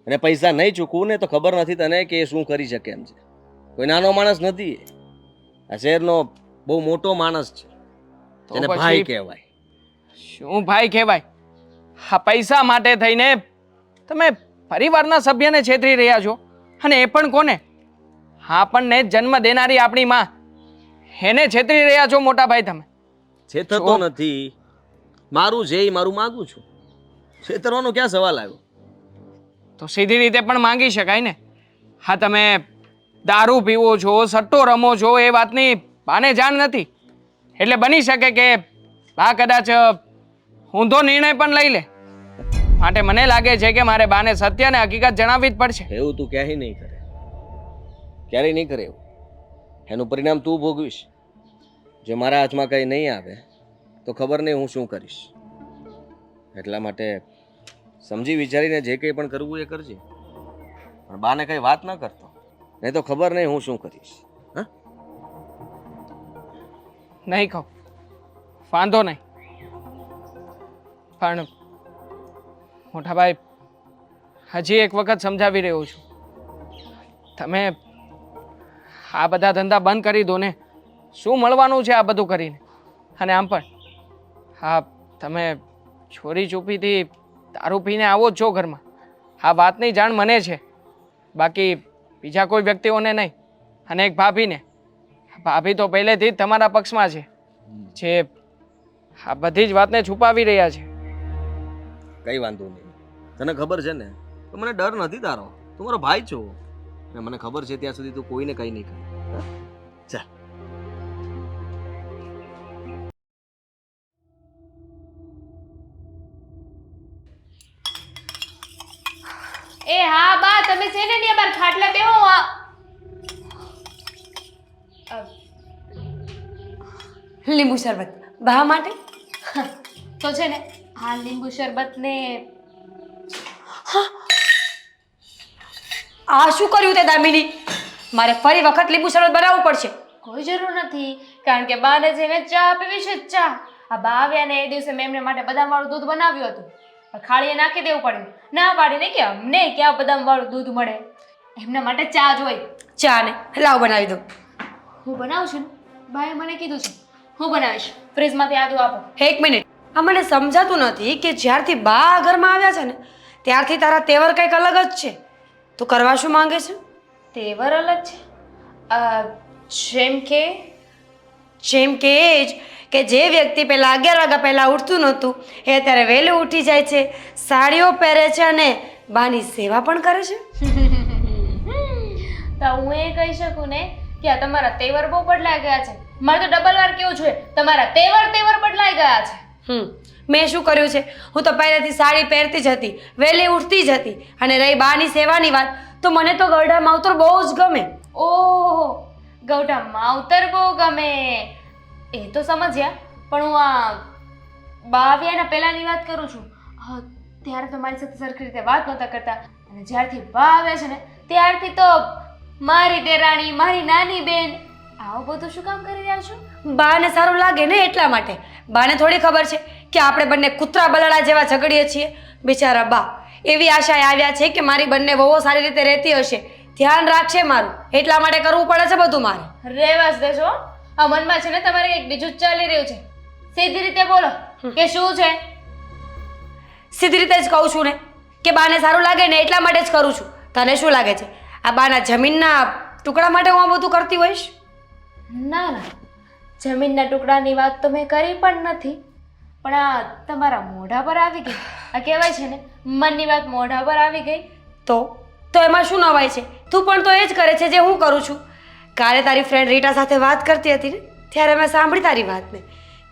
અને પૈસા નહીં ચૂકવું ને તો ખબર નથી તને કે એ શું કરી શકે એમ છે. કોઈ નાનો માણસ નથી, આ શહેરનો બહુ મોટો માણસ છે, તો એને પછી ભાઈ કહેવાય. શું ભાઈ કહેવાય? હા, પૈસા માટે થઈને તમે પરિવારના સભ્યને છેતરી રહ્યા છો, અને એ પણ કોને? આપણને જન્મ દેનારી આપણી માં, એને છેતરી રહ્યા છો મોટા ભાઈ તમે. છેતરતો નથી, મારું છે એ મારું માગું છું, છેતરવાનો ક્યાં સવાલ આવ્યો? તો સીધી રીતે પણ માંગી શકાય ને. હા, તમે દારૂ પીવો છો, સટ્ટો રમો છો એ વાતની બાને જાણ નથી, એટલે બની શકે કે બા કદાચ ઊંધો નિર્ણય પણ લઈ લે. માટે મને લાગે છે કે મારે બાને સત્ય અને હકીકત જણાવવી જ પડશે. એવું તું ક્યાંય નહીં કરે, ક્યારેય નહીં કરે એવું. એનું પરિણામ તું ભોગવીશ. જો મારા હાથમાં કંઈ નહીં આવે તો ખબર નહીં હું શું કરીશ. એટલા માટે સમજી વિચારીને જે કંઈ પણ કરવું એ કરજે, પણ બાને કંઈ વાત ન કરતો, નહીં તો ખબર નહીં હું શું કરીશ. હા, નહીં કહું, વાંધો નહીં. પણ મોટા ભાઈ હજી એક વખત સમજાવી રહ્યો છું, તમે આ બધા ધંધા બંધ કરી દો ને. શું મળવાનું છે આ બધું કરીને? અને આમ પણ હા, તમે ચોરી છુપીથી દારૂ પીને આવો જ છો ઘરમાં, આ વાતની જાણ મને છે, બાકી બીજા કોઈ વ્યક્તિઓને નહીં. અને એક ભાભીને, ભાભી તો પહેલેથી જ તમારા પક્ષમાં છે, જે આ બધી જ વાતને છુપાવી રહ્યા છે. કંઈ વાંધો નહીં, તને ખબર છે ને તો મને ડર નથી તારો. તું મારો ભાઈ છો ને મને ખબર છે ત્યાં સુધી તું કોઈને કંઈ નહીં કરે. હા? ચાલ. એ હા બા, તમે છે ને ત્યાં બાર ખાટલે બેહો. લીંબુ શરબત બા માટે. તો છે ને આ લીંબુ શરબત ને આ શું કર્યું તે દામિની? મારે ફરી વખત લીંબુ શરબત બનાવવું પડશે. કોઈ જરૂર નથી, કારણ કે બાને જઈને ચા પીવી છે ચા. આ બા આવ્યા ને એ દિવસે મેં એમને માટે બદામવાળું દૂધ બનાવ્યું હતું, પણ ખાલીએ નાખી દેવું પડ્યું. ના પાડીને કે અમને ક્યાં બદામવાળું દૂધ મળે, એમના માટે ચા જોઈએ. ચા ને લાવ બનાવી દો. હું બનાવું છું ને, બાએ મને કીધું છે હું બનાવીશ. ફ્રીજમાંથી આદુ આપો. એક મિનિટ, આ મને સમજાતું નથી કે જ્યારથી બા આ ઘરમાં આવ્યા છે ને ત્યારથી તારા તેવર કંઈક અલગ જ છે. તું કરવા શું માંગે છે? તેવર અલગ છે? જેમ કે એ જ કે જે વ્યક્તિ પહેલાં 11 વાગ્યા પહેલાં ઉઠતું નહોતું એ અત્યારે વહેલું ઉઠી જાય છે, સાડીઓ પહેરે છે અને બાની સેવા પણ કરે છે. તો હું એ કહી શકું ને કે આ તમારા તેવર બહુ બદલાઈ ગયા છે. મારે તો ડબલ વાર કેવું જોઈએ, તમારા તેવર બદલાઈ ગયા છે. મેં શું કર્યું છે? હું તો પહેલેથી સાડી પહેરતી જ હતી, વહેલી ઉઠતી જ હતી. અને રહી બાની સેવાની વાત, તો મને તો ગરડા માવતર બહુ જ ગમે. ઓહો, ગૌડા માવતર બહુ ગમે એ તો સમજ્યા, પણ હું આ બા આવ્યાના પહેલાની વાત કરું છું. ત્યારે તો મારી સાથે સરખી રીતે વાત નહોતા કરતા, અને જ્યારથી બા આવ્યા છે ને ત્યારથી તો મારી દેરાણી, મારી નાની બેન આવું બધું શું કામ કરી રહ્યા છો? બાને સારું લાગે ને એટલા માટે. બાને થોડી ખબર છે કે આપણે બંને કૂતરા બલાડા જેવા ઝઘડીએ છીએ. બિચારા બા એવી આશાએ આવ્યા છે કે મારી બંને વહુઓ સારી રીતે રહેતી હશે, ધ્યાન રાખશે મારું, એટલા માટે કરવું પડે છે બધું મારે. રેવાસ દેજો, આ મનમાં છે ને તમારે એક બીજું જ ચાલી રહ્યું છે. સીધી રીતે બોલો કે શું છે? સીધી રીતે જ કહું છું ને કે બાને સારું લાગે ને એટલા માટે જ કરું છું. તને શું લાગે છે આ બાના જમીનના ટુકડા માટે હું આ બધું કરતી હોઈશ? ના ના, જમીનના ટુકડાની વાત તો મેં કરી પણ નથી, પણ આ તમારા મોઢા પર આવી ગઈ. આ કહેવાય છે ને મનની વાત મોઢા પર આવી ગઈ. તો એમાં શું નવાય છે? તું પણ તો એ જ કરે છે જે હું કરું છું. કાલે તારી ફ્રેન્ડ રીટા સાથે વાત કરતી હતી ને ત્યારે મેં સાંભળી તારી વાતને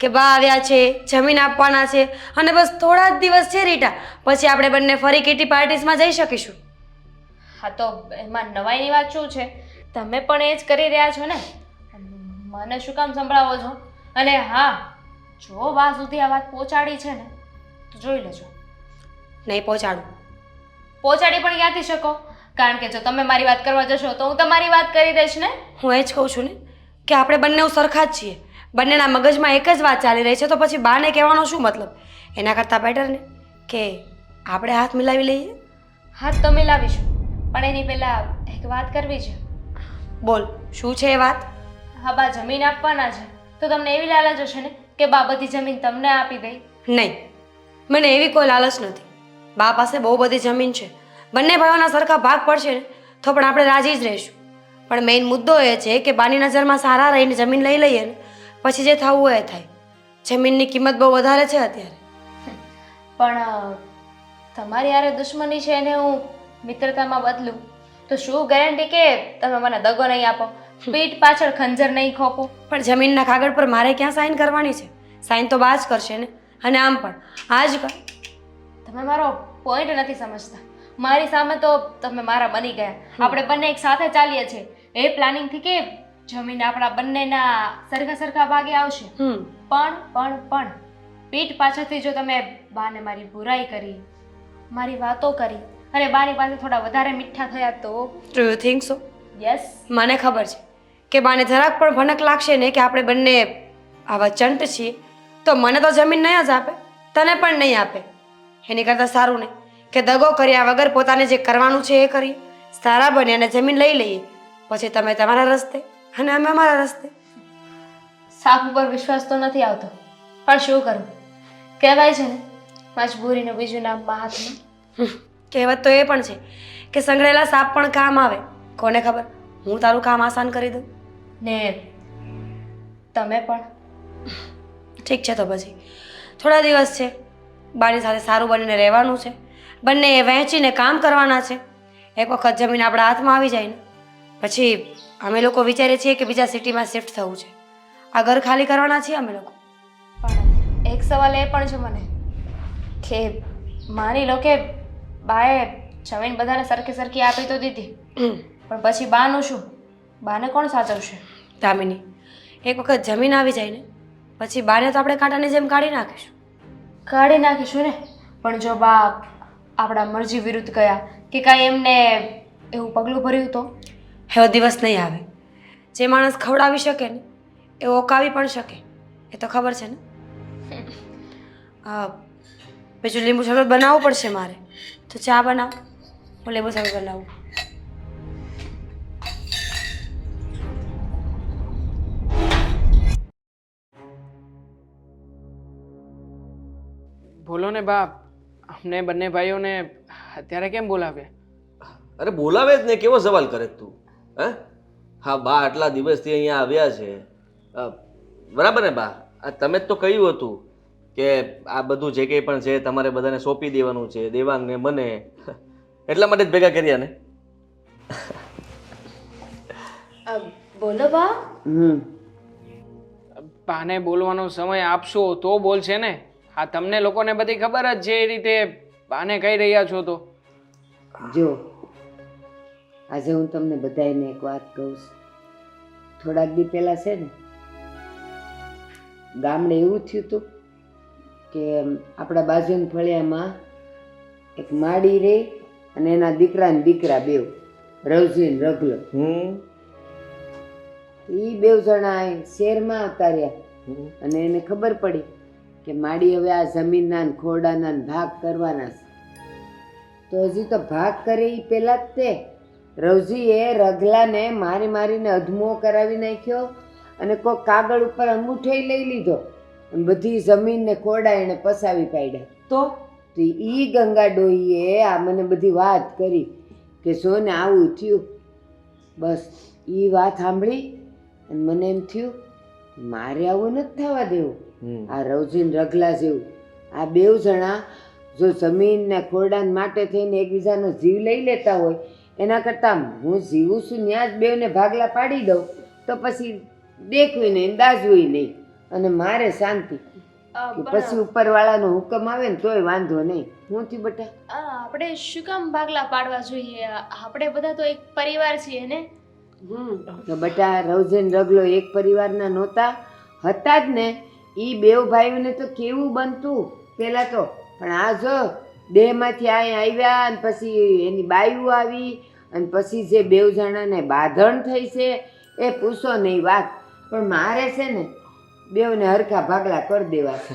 કે બા આવ્યા છે, જમીન આપવાના છે અને બસ થોડા જ દિવસ છે રીટા, પછી આપણે બંને ફરી કિટી પાર્ટીસમાં જઈ શકીશું. હા તો એમાં નવાઈની વાત શું છે? તમે પણ એ જ કરી રહ્યા છો ને, મને શું કામ સંભળાવો છો? અને હા, જો બા સુધી આ વાત પહોંચાડી છે ને તો જોઈ લેજો. નહીં પહોંચાડું. પહોંચાડી પણ ક્યાંથી શકો? કારણ કે જો તમે મારી વાત કરવા જશો તો હું તમારી વાત કરી દઈશ ને. હું એ જ કહું છું ને કે આપણે બંને સરખા જ છીએ, બંનેના મગજમાં એક જ વાત ચાલી રહી છે, તો પછી બાને કહેવાનો શું મતલબ? એના કરતાં બેટર ને કે આપણે હાથ મિલાવી લઈએ. હાથ તો મિલાવીશું, પણ એની પહેલાં એક વાત કરવી છે. બોલ, શું છે એ વાત? હા, બા જમીન આપવાના છે તો તમને એવી લાલચ હશે ને કે બા બધી જમીન તમને આપી દે. નહીં, મને એવી કોઈ લાલચ નથી. બા પાસે બહુ બધી જમીન છે, બંને ભાઈઓના સરખા ભાગ પડશે ને તો પણ આપણે રાજી જ રહીશું. પણ મેઇન મુદ્દો એ છે કે બાની નજરમાં સારા રહીને જમીન લઈ લઈએ ને પછી જે થવું હોય એ થાય. જમીનની કિંમત બહુ વધારે છે અત્યારે. પણ તમારી યારે દુશ્મની છે એને હું મિત્રતામાં બદલું તો શું ગેરંટી કે તમે મને દગો નહીં આપો, પીઠ પાછળ ખંજર નહીં ખોપો? પણ જમીનના કાગળ પર મારે ક્યાં સાઈન કરવાની છે? સાઈન તો બા જ કરશે ને. અને આમ પણ આજ કર. તમે મારો પોઈન્ટ નથી સમજતા. મારી સામે તો તમે મારા બની ગયા. આપણે બંને એક સાથે ચાલીએ છીએ એ પ્લાનિંગથી કે જમીન આપણા બંનેના સરખા ભાગે આવશે. પણ પીઠ પાછળથી જો તમે બાને મારી બુરાઈ કરી, મારી વાતો કરી અને બાની પાસે થોડા વધારે મીઠા થયા તો? Do you think so? Yes. મને ખબર છે કે બાને જરાક પણ ભનક લાગશે ને કે આપણે બંને આવા ચંટ છીએ તો મને તો જમીન નહીં જ આપે, તને પણ નહીં આપે. એની કરતાં સારું નહીં કે દગો કર્યા વગર પોતાને જે કરવાનું છે એ કરીએ, સારા બને અને જમીન લઈ લઈએ, પછી તમે તમારા રસ્તે અને અમે અમારા રસ્તે. સાપ ઉપર વિશ્વાસ તો નથી આવતો, પણ શું કરું? કહેવાય છે ને મજબૂરીનું બીજું નામ મહાત્મા. કહેવત તો એ પણ છે કે સંગળેલા સાપ પણ કામ આવે. કોને ખબર હું તારું કામ આસાન કરી દઉં ને તમે પણ. ઠીક છે, તો પછી થોડા દિવસ છે, બાની સાથે સારું બનીને રહેવાનું છે, બંને એ વહેંચીને કામ કરવાના છે. એક વખત જમીન આપણા હાથમાં આવી જાય ને પછી અમે લોકો વિચારીએ છીએ કે બીજા સિટીમાં શિફ્ટ થવું છે, આ ઘર ખાલી કરવાના છીએ અમે લોકો. પણ એક સવાલ એ પણ છે મને કે માની લો કે બાએ જમીન બધાને સરખી આપી તો દીધી, પણ પછી બાનું શું? બાને કોણ સાચવશે? દામિની, એક વખત જમીન આવી જાય ને પછી બાને તો આપણે કાંટાની જેમ કાઢી નાખીશું. કાઢી નાખીશું ને, પણ જો બા આપણા મરજી વિરુદ્ધ ગયા કે કાંઈ એમને એવું પગલું ભર્યું તો? એવો દિવસ નહીં આવે. જે માણસ ખવડાવી શકે ને એ ઓકાવી પણ શકે, એ તો ખબર છે ને. બીજું લીંબુ શરબત બનાવવું પડશે મારે, તો ચા બનાવ, હું લીંબુ શરબત બનાવું. બોલો ને બાપ, અમને બંને ભાઈઓને અત્યારે કેમ બોલાવ્યા? અરે બોલાવે જ ને, કેવો સવાલ કરે તું? હે? હા બા આટલા દિવસથી અહીંયા આવ્યા છે, બરાબર ને બા? આ તમે જ તો કહ્યું હતું કે આ બધું જે કંઈ પણ છે તમારે બધાને સોંપી દેવાનું છે, દેવાંગને મને, એટલા માટે જ ભેગા કર્યા ને. બોલો બા. બાને બોલવાનો સમય આપશો તો બોલશે ને. આ તમને લોકોને બધી ખબર જ છે એ રીતે બાને કહી રહ્યા છો તો. જો આજે હું તમને બધાને એક વાત કહું છું. થોડાક દી પહેલા છે ને ગામડે એવું થયું હતું કે આપણા બાજુની ફળિયામાં એક માડી રહી અને એના દીકરા ને દીકરા બેવ, રવજી ને રગલો. એ બેવ જણા શહેરમાં આવતા રહ્યા અને એને ખબર પડી કે માડી હવે આ જમીનના ને ખોરડાના ને ભાગ કરવાના છે. તો હજી તો ભાગ કરે એ પહેલા જ તે રવજીએ રગલાને મારીને અધમો કરાવી નાખ્યો અને કોઈ કાગળ ઉપર અંગૂઠો લઈ લીધો અને બધી જમીન ને ખોરડા એને પસાવી પાડ્યા. તો ઈ ગંગા ડોહીએ આ મને બધી વાત કરી કે જો ને આવું થયું. બસ એ વાત સાંભળી અને મને એમ થયું મારે આવું નથી થવા દેવું. આ રવજીન રગલા જેવું આ બેવ જણા જો જમીન ને ખોરડા માટે થઈને એકબીજાનો જીવ લઈ લેતા હોય એના કરતાં હું જીવું છું ત્યાં જ બેવને ભાગલા પાડી દઉં તો પછી દેખવું નહીં, દાજવું નહીં અને મારે શાંતિ. પછી ઉપરવાળાનો હુકમ આવે ને તોય વાંધો નહીં. હું થયું બેટા? આપણે શું કામ ભાગલા પાડવા જોઈએ? આપણે બધા તો એક પરિવાર છીએ ને. તો બેટા રવજીન રગલો એક પરિવારના નહોતા, હતા જ ને. એ બેવ ભાઈઓને તો કેવું બનતું પહેલાં તો, પણ આ જો દેહમાંથી અહીંયા આવ્યા અને પછી એની બાયું આવી અને પછી જે બેવ જણાને બાંધણ થઈ છે એ પૂછો નહીં વાત. પણ મારે છે ને બેવને હરખા ભાગલા કરી દેવા છે.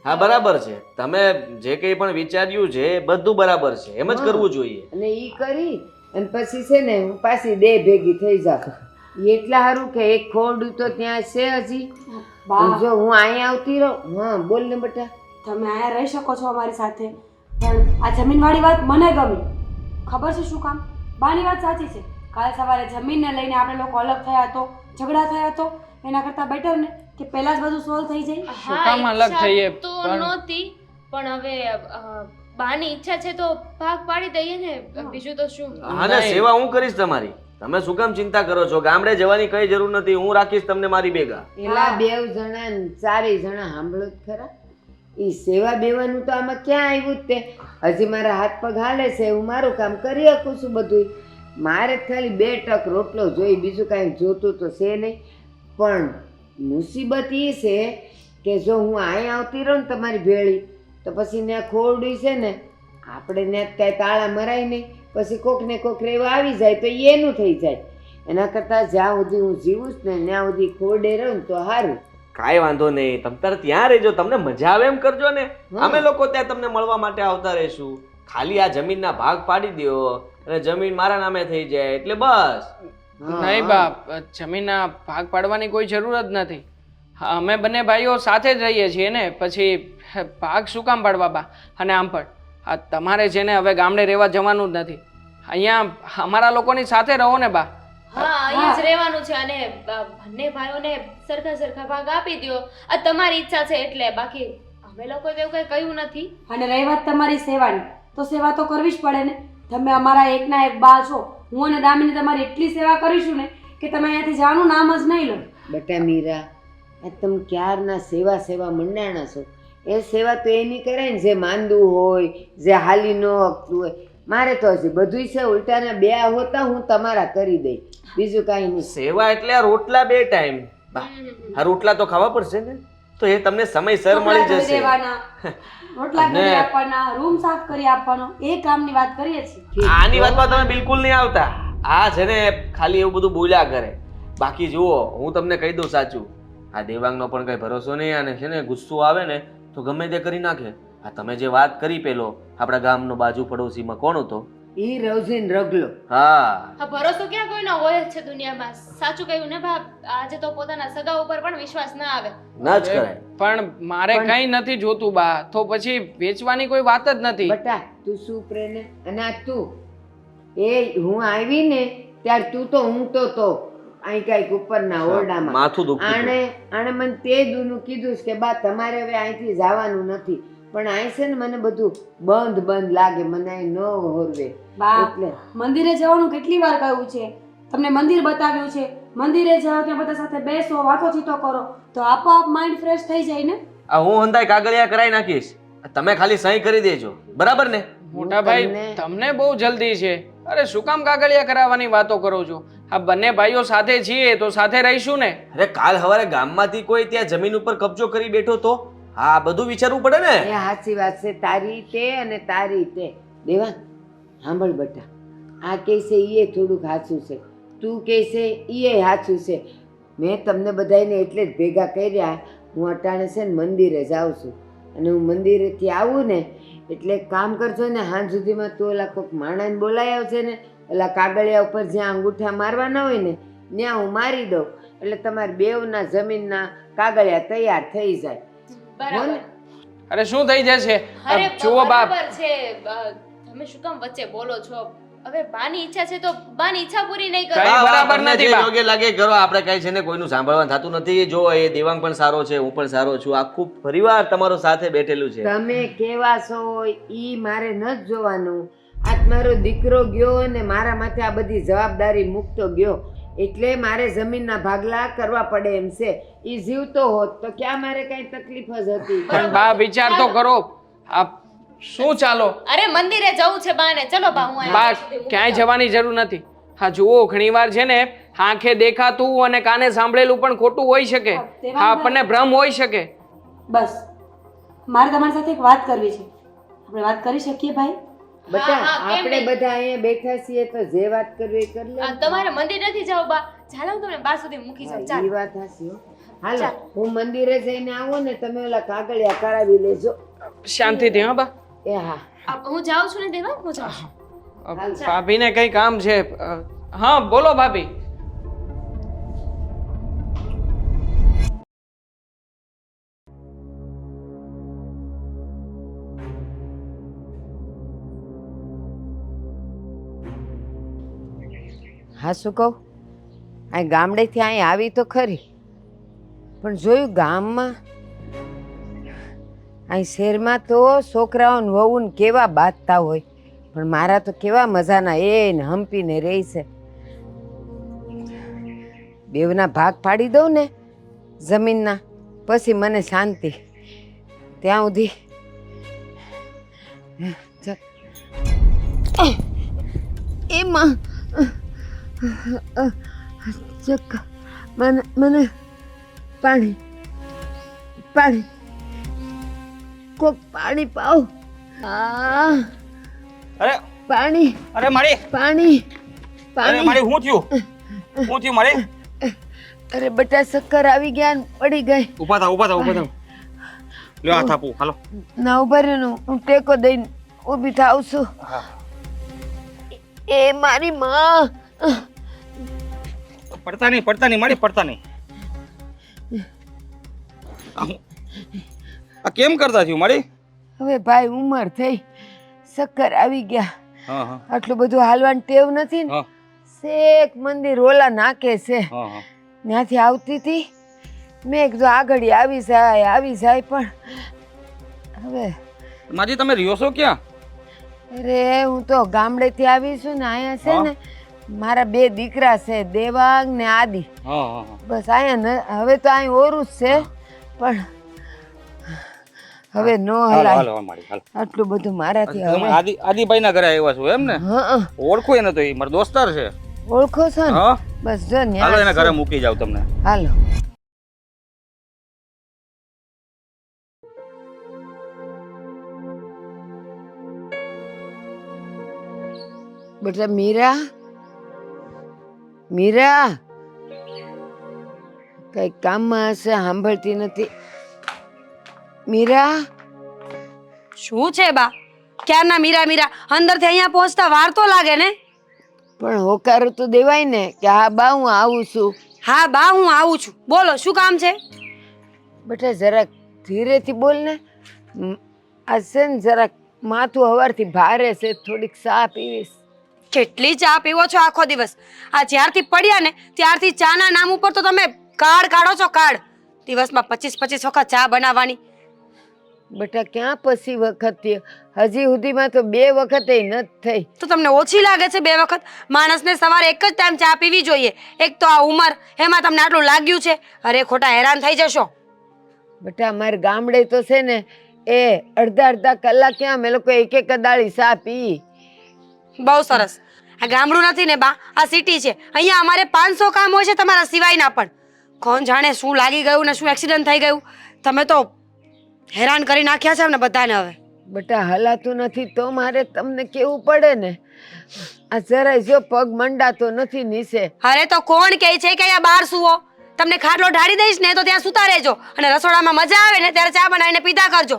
હા બરાબર છે, તમે જે કંઈ પણ વિચાર્યું છે એ બધું બરાબર છે, એમ જ કરવું જોઈએ. અને એ કરી અને પછી છે ને હું પાછી દેહ ભેગી થઈ જાઉં. એટલા સારું કે એક ખોરડું તો ત્યાં છે હજી. જો હું અહીંયા આવતી રહું. હા બોલ ને બેટા. તમે અહીંયા રહી શકો છો અમારી સાથે, પણ આ જમીનવાળી વાત મને ગમી. ખબર છે શું કામ? બાની વાત સાચી છે. કાલે સવારે જમીનને લઈને આપણે લોકો અલગ થયા તો, ઝઘડા થયા તો, એના કરતાં બેટર ને કે પહેલા જ બધું સોલ્વ થઈ જાય. શું કામ અલગ થઈએ? તો નહોતી, પણ હવે બાની ઈચ્છા છે તો ભાગ પાડી દઈએ ને, બીજું તો શું. હા ને, સેવા હું કરીશ તમારી. તમે શું કામ ચિંતા કરો છો? ગામડે જવાની કઈ જરૂર નથી, હું રાખીશ તમને મારી ભેગા. પેલા બેવ જણા ને ચારેય જણા સાંભળો જ ખરા. એ સેવા બેવાનું તો આમાં ક્યાં આવ્યું જ તે? હજી મારા હાથ પગ હાલે છે, હું મારું કામ કરી શકું છું બધું. મારે ખાલી 2 ટક રોટલો જોઈ, બીજું કાંઈ જોતું તો છે નહીં. પણ મુસીબત એ છે કે જો હું અહીંયા આવતી રહું ને તમારી ભેળી તો પછી ત્યાં ખોરડી છે ને આપણે ત્યાં કાંઈ તાળા મરાય નહીં. પછી કોક ને કોક રેવા આવી જાય તો એનું થઈ જાય. એના કરતાં જ્યાં સુધી હું જીવું છું ને ત્યાં સુધી ખોરડે રહું ને તો સારું. કાંઈ વાંધો નહીં, તમે તારે ત્યાં રહેજો, તમને મજા આવે એમ કરજો ને. અમે લોકો ત્યાં તમને મળવા માટે આવતા રહીશું. ખાલી આ જમીનના ભાગ પાડી દો અને જમીન મારા નામે થઈ જાય એટલે બસ. નહીં બાપ, જમીનના ભાગ પાડવાની કોઈ જરૂર જ નથી. અમે બંને ભાઈઓ સાથે જ રહીએ છીએ ને, પછી ભાગ શું કામ પાડવા બા? અને આમ પણ આ તમારે છે ને હવે ગામડે રહેવા જવાનું જ નથી, અહીંયા અમારા લોકોની સાથે રહો ને બા. હા, અહીંયા જ રહેવાનું છે અને બંને ભાઈઓને સરખા ભાગ આપી દો. આ તમારી ઈચ્છા છે એટલે, બાકી અમે લોકો તો એવું કઈ કહ્યું નથી. અને રહી વાત તમારી સેવાની, તો સેવા તો કરવી જ પડે ને. તમે અમારા એકના એક બા છો. હું અને દામિની તમારી એટલી સેવા કરીશું ને કે તમે અહીંયાથી જવાનું નામ જ નહીં લો. બેટા મીરા, આ તમે ક્યારના સેવા મંડાણા છો. એ સેવા તો એની કરાય ને જે માંદું હોય, જે હાલી ન હકતું હોય. મારે તો હજી બધું છે, ઉલટાના 2 હોતા હું તમારા કરી દઈ, બીજું કાંઈ નહીં. સેવા એટલે આ રોટલા 2 ટાઈમ. આ રોટલા તો ખાવા પડશે ને, તો એ તમને સમયસર મળી કપડાં ધોઈ જશે. દેવાના, રોટલા કરી આપવાના, રૂમ સાફ કરી આપવાનો, એ કામની વાત કરીએ છીએ. આની વાતમાં તમે બિલકુલ નહીં આવતા. આ છે ને ખાલી એવું બધું બોલ્યા કરે. બાકી જુઓ હું તમને કહી દઉં સાચું, આ દેવાંગનો પણ કઈ ભરોસો નહીં, અને છે ને ગુસ્સો આવે ને તો ગમે તે કરી નાખે. આ તમે જે વાત કરી પેલો આપણા ગામનો બાજુ પડોશીમાં કોણ હતો? ઈ રવજીન રગલો. હા, હા, ભરોસો ક્યાં કોઈનો હોય જ છે દુનિયામાં. સાચું કહ્યું ને બાપ, આજે તો પોતાના સગા ઉપર પણ વિશ્વાસ ના આવે. ના જ કરાય. પણ મારે કંઈ નથી જોતું બા, તો પછી વેચવાની કોઈ વાત જ નથી. બટા તું શું પ્રેને અને આ તું એ હું આવી ને ત્યારે તું તો ઊંઘતો તો અહીં કઈક ઉપરના ઓરડામાં. માથું દુખતું હતું. આણે મને તે દૂનું કીધું છે કે બા તમારે હવે અહીંથી જવાનું નથી, પણ અહીં છે ને મને બધું બંધ લાગે, મને અહીં ન હોરવે. બા એટલે મંદિરે જવાનું કેટલી વાર કહ્યું છે, તમને મંદિર બતાવ્યું છે, મંદિરે જાઓ ત્યાં બધા સાથે બેસો, વાતો ચીતો કરો તો આપોઆપ માઇન્ડ ફ્રેશ થઈ જાય ને. આ હું હંધાય કાગળિયા કરાવી નાખીશ, તમે ખાલી સહી કરી દેજો, બરાબર ને? મોટા ભાઈ તમને બહુ જલ્દી છે. અરે શું કામ કાગળિયા કરાવવાની વાતો કરો છો? આ બંને ભાઈઓ સાથે છીએ તો સાથે રહીશું ને. અરે કાલ સવારે ગામમાંથી કોઈ ત્યાં જમીન ઉપર કબજો કરી બેઠો તો હા બધું વિચારવું પડે ને. એ સાચી વાત છે, તારી તે અને તારી તે. દેવા સાંભળ બટા, આ કહે છે એ થોડુંક સાચું છે, તું કહે છે એ સાચું છે. મેં તમને બધાને એટલે જ ભેગા કર્યા. હું અટાણે છે ને મંદિરે જાઉં છું, અને હું મંદિરેથી આવું ને એટલે એક કામ કરજો ને, હાંજ સુધીમાં તું ઓલા કોઈક માણસને બોલાઈ આવશે ને, ઓલા કાગળિયા ઉપર જ્યાં અંગૂઠા મારવાના હોય ને ત્યાં હું મારી દઉં, એટલે તમારે બેવના જમીનના કાગળિયા તૈયાર થઈ જાય. બરાબર. અરે શું થઈ જશે? અરે જુઓ બાપ, બરાબર છે. તમે શું કામ વચ્ચે બોલો છો? હવે બાની ઈચ્છા છે તો બાની ઈચ્છા પૂરી નહીં કરો. કઈ બરાબર તમને નથી જે બા. યોગ્ય લાગે કરો, આપણે કઈ છે ને કોઈનું સાંભળવાનું થતું નથી. જો એ દેવાંગ પણ સારો છે, હું પણ સારો છું, આખું પરિવાર તમારો સાથે બેઠેલું છે. તમે કેવા છો ઈ મારે ન જ જોવાનું. આજ મારો દીકરો ગયો અને મારા માથે આ બધી જવાબદારી મૂકતો ગયો, એટલે મારે જમીનના ભાગલા કરવા પડે એમ છે. ઈ જીવતો હોત તો ક્યાં મારે કઈ તકલીફ જ હતી. પણ બા વિચાર તો કરો. આ શું ચાલો અરે મંદિરે જવું છે બાને, ચલો બા હું બા, અહીંયા સુધી મૂકી ક્યાંય જાઉં. જવાની જરૂર નથી. હા જુઓ, ઘણીવાર છે ને આંખે દેખાતું અને કાને સાંભળેલું પણ ખોટું હોઈ શકે. હા આપણને ભ્રમ હોઈ શકે. બસ મારે તમારી સાથે એક વાત કરવી છે, આપણે વાત કરી શકીએ ભાઈ? બટા હા, કેમ આપણે નહીં? બધા અહીંયા બેઠા છીએ તો જે વાત કરવી એ કરી લે. તમારે મંદિર નથી જવું બા, ચાલો હું તમને બા સુધી મૂકી જાઉં. ઈ ચાલો. વાત હાચી હો. હાલો હું મંદિરે જઈને આવું ને તમે ઓલા કાગળિયા કરાવી લેજો. શાંતિથી હા બા. એ હા હું જાઉં છું ને દેવા, હું જાઉં છું. ભાભીને કઈ કામ છે? હા બોલો ભાભી. હા શું કહું, અહીં ગામડેથી અહીં આવી તો ખરી, પણ જોયું ગામમાં અહીં શહેરમાં તો છોકરાઓને વહુને કેવા બાંધતા હોય, પણ મારા તો કેવા મજાના એને હંપીને રહી છે. બેવના ભાગ પાડી દઉં ને જમીનના, પછી મને શાંતિ. ત્યાં સુધી એમાં ચક્કર, મને પાણી પાણી કોક પાણી પાવ. અરે પાણી અરે મારી પાણી અરે પાણી. મારી શું થયું મારી? અરે બટા ચક્કર આવી ગયા ને પડી ગઈ. ઊભા થાવ લ્યો હાથ આપું, હાલો. ના ઉભા રહ્યો, હું ટેકો દઈને ઊભી થાવ છું. એ મારી માં. પડતા નહીં મારી, પડતા નહીં. આ કેમ કરતા થયું મારી? હવે ભાઈ ઉંમર થઈ, ચક્કર આવી ગયા. હા હા આટલું બધું હાલવાની ટેવ નથી ને. હા શેક મંદિર ઓલા નાકે છે, હા હા ત્યાંથી આવતી હતી. મેં કીધું આગળ આવી જાય પણ હવે માજી તમે રહ્યો છો ક્યાં? અરે હું તો ગામડેથી આવી છું ને, અહીંયા છે ને મારા બે દીકરા છે, દેવાંગ ને આદિ. હા હા હા બસ અહીંયા હવે તો અહીં ઓરું જ છે, પણ હવે નો હાલો હલાય હાલો મારી, હાલો. આટલું બધું મારાથી તમે હવે. આદિભાઈ ના ઘરે આવ્યા છો એમ ને? હા ઓળખું એને તો, એ મારો દોસ્તાર છે. ઓળખો છો ને? હા બસ જો હાલો ન્યા એના જ ઘરે છું. મૂકી જાવ તમને. હાલો. બેટા મીરા, મીરા કઈ કામમાં હશે, સાંભળતી નથી. મીરા, શું છે બા? ક્યારના મીરા મીરા અંદરથી અહીંયા પહોંચતા વાર તો લાગે ને. પણ હોકારો તો દેવાય ને કે હા બા હું આવું છું. હા બા, હું આવું છું. બોલો, શું કામ છે? બેટા જરાક ધીરેથી બોલ ને. આ છે ને જરાક માથું હવારથી ભારે છે, થોડીક ચા પીવીશ. કેટલી ચા પીવો છો આખો દિવસ? આ જ્યારથી પડ્યા ને ત્યારથી ચાના નામ ઉપર તો તમે કાર્ડ કાઢો છો, કાર્ડ. દિવસમાં 25 વખત ચા બનાવવાની. બેટા ક્યાં પછી વખત થયો? હજી સુધીમાં તો 2 વખતે નથી થઈ. તો તમને ઓછી લાગે છે 2 વખત? માણસને સવારે એક જ ટાઈમ ચા પીવી જોઈએ. એક તો આ ઉંમર, એમાં તમને આટલું લાગ્યું છે. અરે ખોટા હેરાન થઈ જશો. બેટા અમારે ગામડે તો છે ને એ અડધા કલાકે અમે લોકો એક દાળી ચા પી. બહુ સરસ. આ ગામડું નથી ને બા, આ સિટી છે. અહીંયા અમારે 500 કામ હોય છે તમારા સિવાયના પણ. કોણ જાણે શું લાગી ગયું ને શું એક્સિડન્ટ થઈ ગયું. તમે તો હેરાન કરી નાખ્યા છે અમને બધાને. હવે બેટા હલાતું નથી તો મારે તમને કેવું પડે ને. આ જરાય જો પગ મંડાતો નથી નીચે. અરે તો કોણ કહે છે કે અહીંયા બહાર સુવો? તમને ખાટલો ઢાળી દઈશ ને તો ત્યાં સુતા રહેજો, અને રસોડામાં મજા આવે ને ત્યારે ચા બનાવીને પીતા કરજો.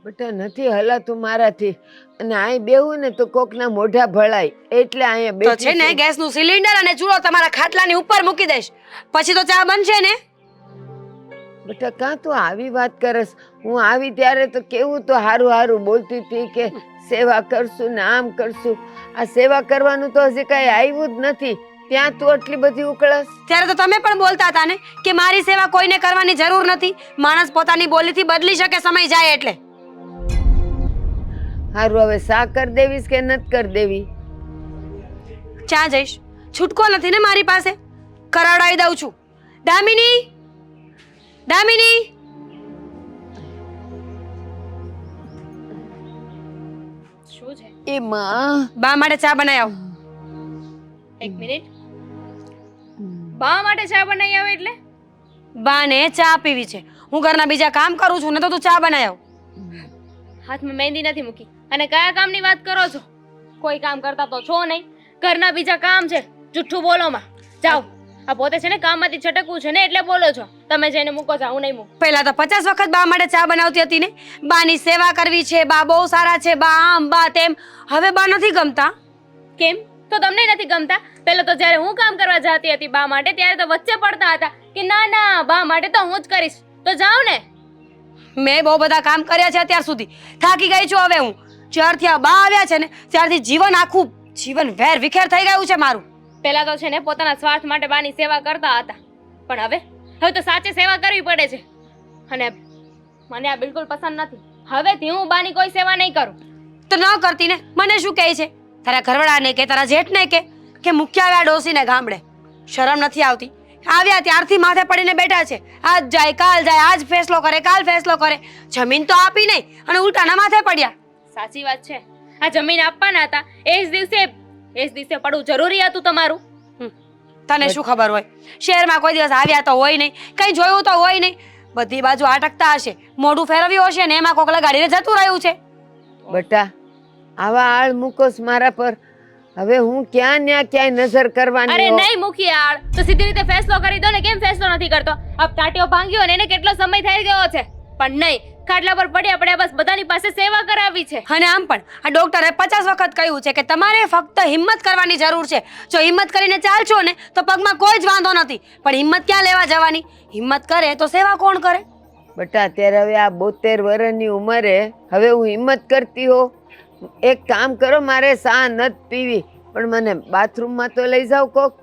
બેટા નથી હલાતું મારાથી, અને અહીં બેહું ને તો કોકના મોઢા ભળાય, એટલે અહીંયા તો બેઠી છે ને છું. ગેસનું સિલિન્ડર અને ચૂલો તમારા ખાટલાની ઉપર મૂકી દઈશ, પછી તો ચા બનશે ને. બેટા કાં તું આવી વાત કરસ? હું આવી ત્યારે તો કેવું તો હારું હારું બોલતી હતી કે સેવા કરશું ને આમ કરશું. આ સેવા કરવાનું તો હજી કઈ આવ્યું જ નથી, ત્યાં તું આટલી બધી ઉકળસ. ત્યારે તો તમે પણ બોલતા હતા ને કે મારી સેવા કોઈને કરવાની જરૂર નથી. માણસ પોતાની બોલીથી બદલી શકે સમય જાય એટલે. હારું હવે સા કર દેવીશ કે નથી કર દેવી? ક્યાં જઈશ? છૂટકો નથી ને મારી પાસે. કરાવડાવી દઉં છું. દામિની, દામિની. શું છે? એ માં બા માટે ચા બનાવી આવ. એક મિનિટ. બા માટે ચા બનાવી આવે એટલે? બાને ચા પીવી છે. હું ઘરના બીજા કામ કરું છું ને તો તું ચા બનાવી આવ. હાથમાં મહેંદી નથી મૂકી અને કયા કામની વાત કરો છો? કોઈ કામ કરતા તો છો નહીં. ઘરના બીજા કામ છે. જુઠ્ઠું બોલો માં. જાઓ. આ પોતે છે ને કામમાંથી છટકવું છે ને એટલે બોલો છો. તમે જઈને મૂકો, જાઓ, હું નહીં મૂકું. પહેલા તો 50 વખત બા માટે ચા બનાવતી હતી ને. બાની સેવા કરવી છે, બા બહુ સારા છે, બા આમ બા તેમ. હવે બા નથી ગમતા. કેમ? તો તમને નથી ગમતા? પહેલા તો જ્યારે હું કામ કરવા જતી હતી બા માટે ત્યારે તો વચ્ચે પડતા હતા કે ના ના બા માટે તો હું જ કરીશ. તો જાઓ ને. મેં બહુ બધા કામ કર્યા છે અત્યાર સુધી. થાકી ગઈ છું હવે હું. જ્યારથી આ બા આવ્યા છે ને ત્યારથી જીવન વેર વિખેર થઈ ગયું છે મારું. પહેલા તો છે ને પોતાના સ્વાર્થ માટે બાની સેવા કરતા હતા, પણ હવે તો સાચે સેવા કરવી પડે છે. અને મને આ બિલકુલ પસંદ નથી. હવેથી હું બાની કોઈ સેવા નહીં કરું. તો ન કરતી ને મને શું કહે છે? તારા ઘરવાળાને કે તારા જેઠને કે મૂક્યા આવ્યા ડોસીને ગામડે. શરમ નથી આવતી? આવ્યા ત્યારથી માથે પડીને બેઠા છે. આજ જાય કાલ જાય, આજ ફેસલો કરે કાલ ફેસલો કરે. જમીન તો આપી નહીં અને ઉલટાના માથે પડ્યા. સાચી વાત છે. આ જમીન આપવાના હતા એ જ દિવસે પડવું જરૂરી હતું તમારું. તને શું ખબર હોય? શહેરમાં કોઈ દિવસ આવ્યા તો હોય નહીં, કઈ જોયું તો હોય નહીં. બધી બાજુ આટકતા હશે, મોઢું ફેરવ્યું હશે ને એમાં કોક લગાડીને જતું રહ્યું છે. બેટા આવા આળ મૂકોસ મારા પર. હવે હું ક્યાંય નજર કરવાની? અરે હો? નહીં મૂકી આળ તો સીધી રીતે ફેસલો કરી દો ને. કેમ ફેસલો નથી કરતો? આ ટાટિયો ભાંગ્યો ને એને કેટલો સમય થઈ ગયો છે, પણ નહીં. ખાટલા પર પડ્યા બસ બધાની પાસે સેવા કરાવી છે. અને આમ પણ આ ડોક્ટરે 50 વખત કહ્યું છે કે તમારે ફક્ત હિંમત કરવાની જરૂર છે. જો હિંમત કરીને ચાલશો ને તો પગમાં કોઈ જ વાંધો નથી, પણ હિંમત ક્યાં લેવા જવાની? હિંમત કરે તો સેવા કોણ કરે? બેટા અત્યારે હવે આ 72 વર્ષની ઉંમરે હવે હું હિંમત કરતી હો? એક કામ કરો, મારે સા નથી પીવી, પણ મને બાથરૂમમાં તો લઈ જાવ કોક.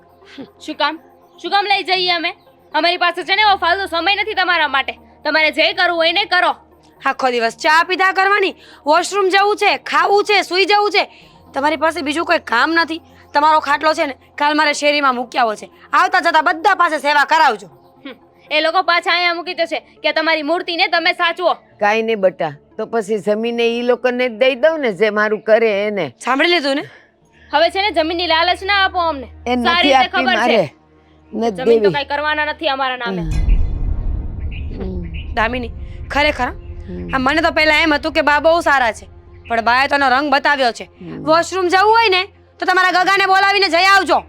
શું કામ લઈ જઈએ અમે? અમારી પાસે છે ને એવો ફાલતુ સમય નથી તમારા માટે. તમારે જે કરવું હોય ને કરો. આખો દિવસ ચા પીધા કરવાની, વોશરૂમ જવું છે, ખાવું છે, સૂઈ જવું છે. તમારી પાસે બીજું કોઈ કામ નથી. તમારો ખાટલો છે ને કાલ મારે શેરીમાં મૂક્યાવો છે. આવતા જતા બધા પાસે સેવા કરાવજો. એ લોકો પાછા અહીંયા મૂકી દેશે કે તમારી મૂર્તિને તમે સાચવો. કાંઈ નહીં બેટા, તો પછી જમીને ઈ લોકોને જ દઈ દઉં ને જે મારું કરે એને. સાંભળી લીધું ને? હવે છે ને જમીનની લાલચ ના આપો અમને. એ સારી નથી રીતે આપી ખબર મારે, છે નથી જમીન તો દેવી. કઈ કરવાના નથી અમારા નામે. દામિની ખરેખર આ મને તો પહેલા એમ હતું કે બા બહુ સારા છે, પણ બાએ તો એનો રંગ બતાવ્યો છે. વોશરૂમ જવું હોય ને તો તમારા ગગાને બોલાવીને જઈ આવજો.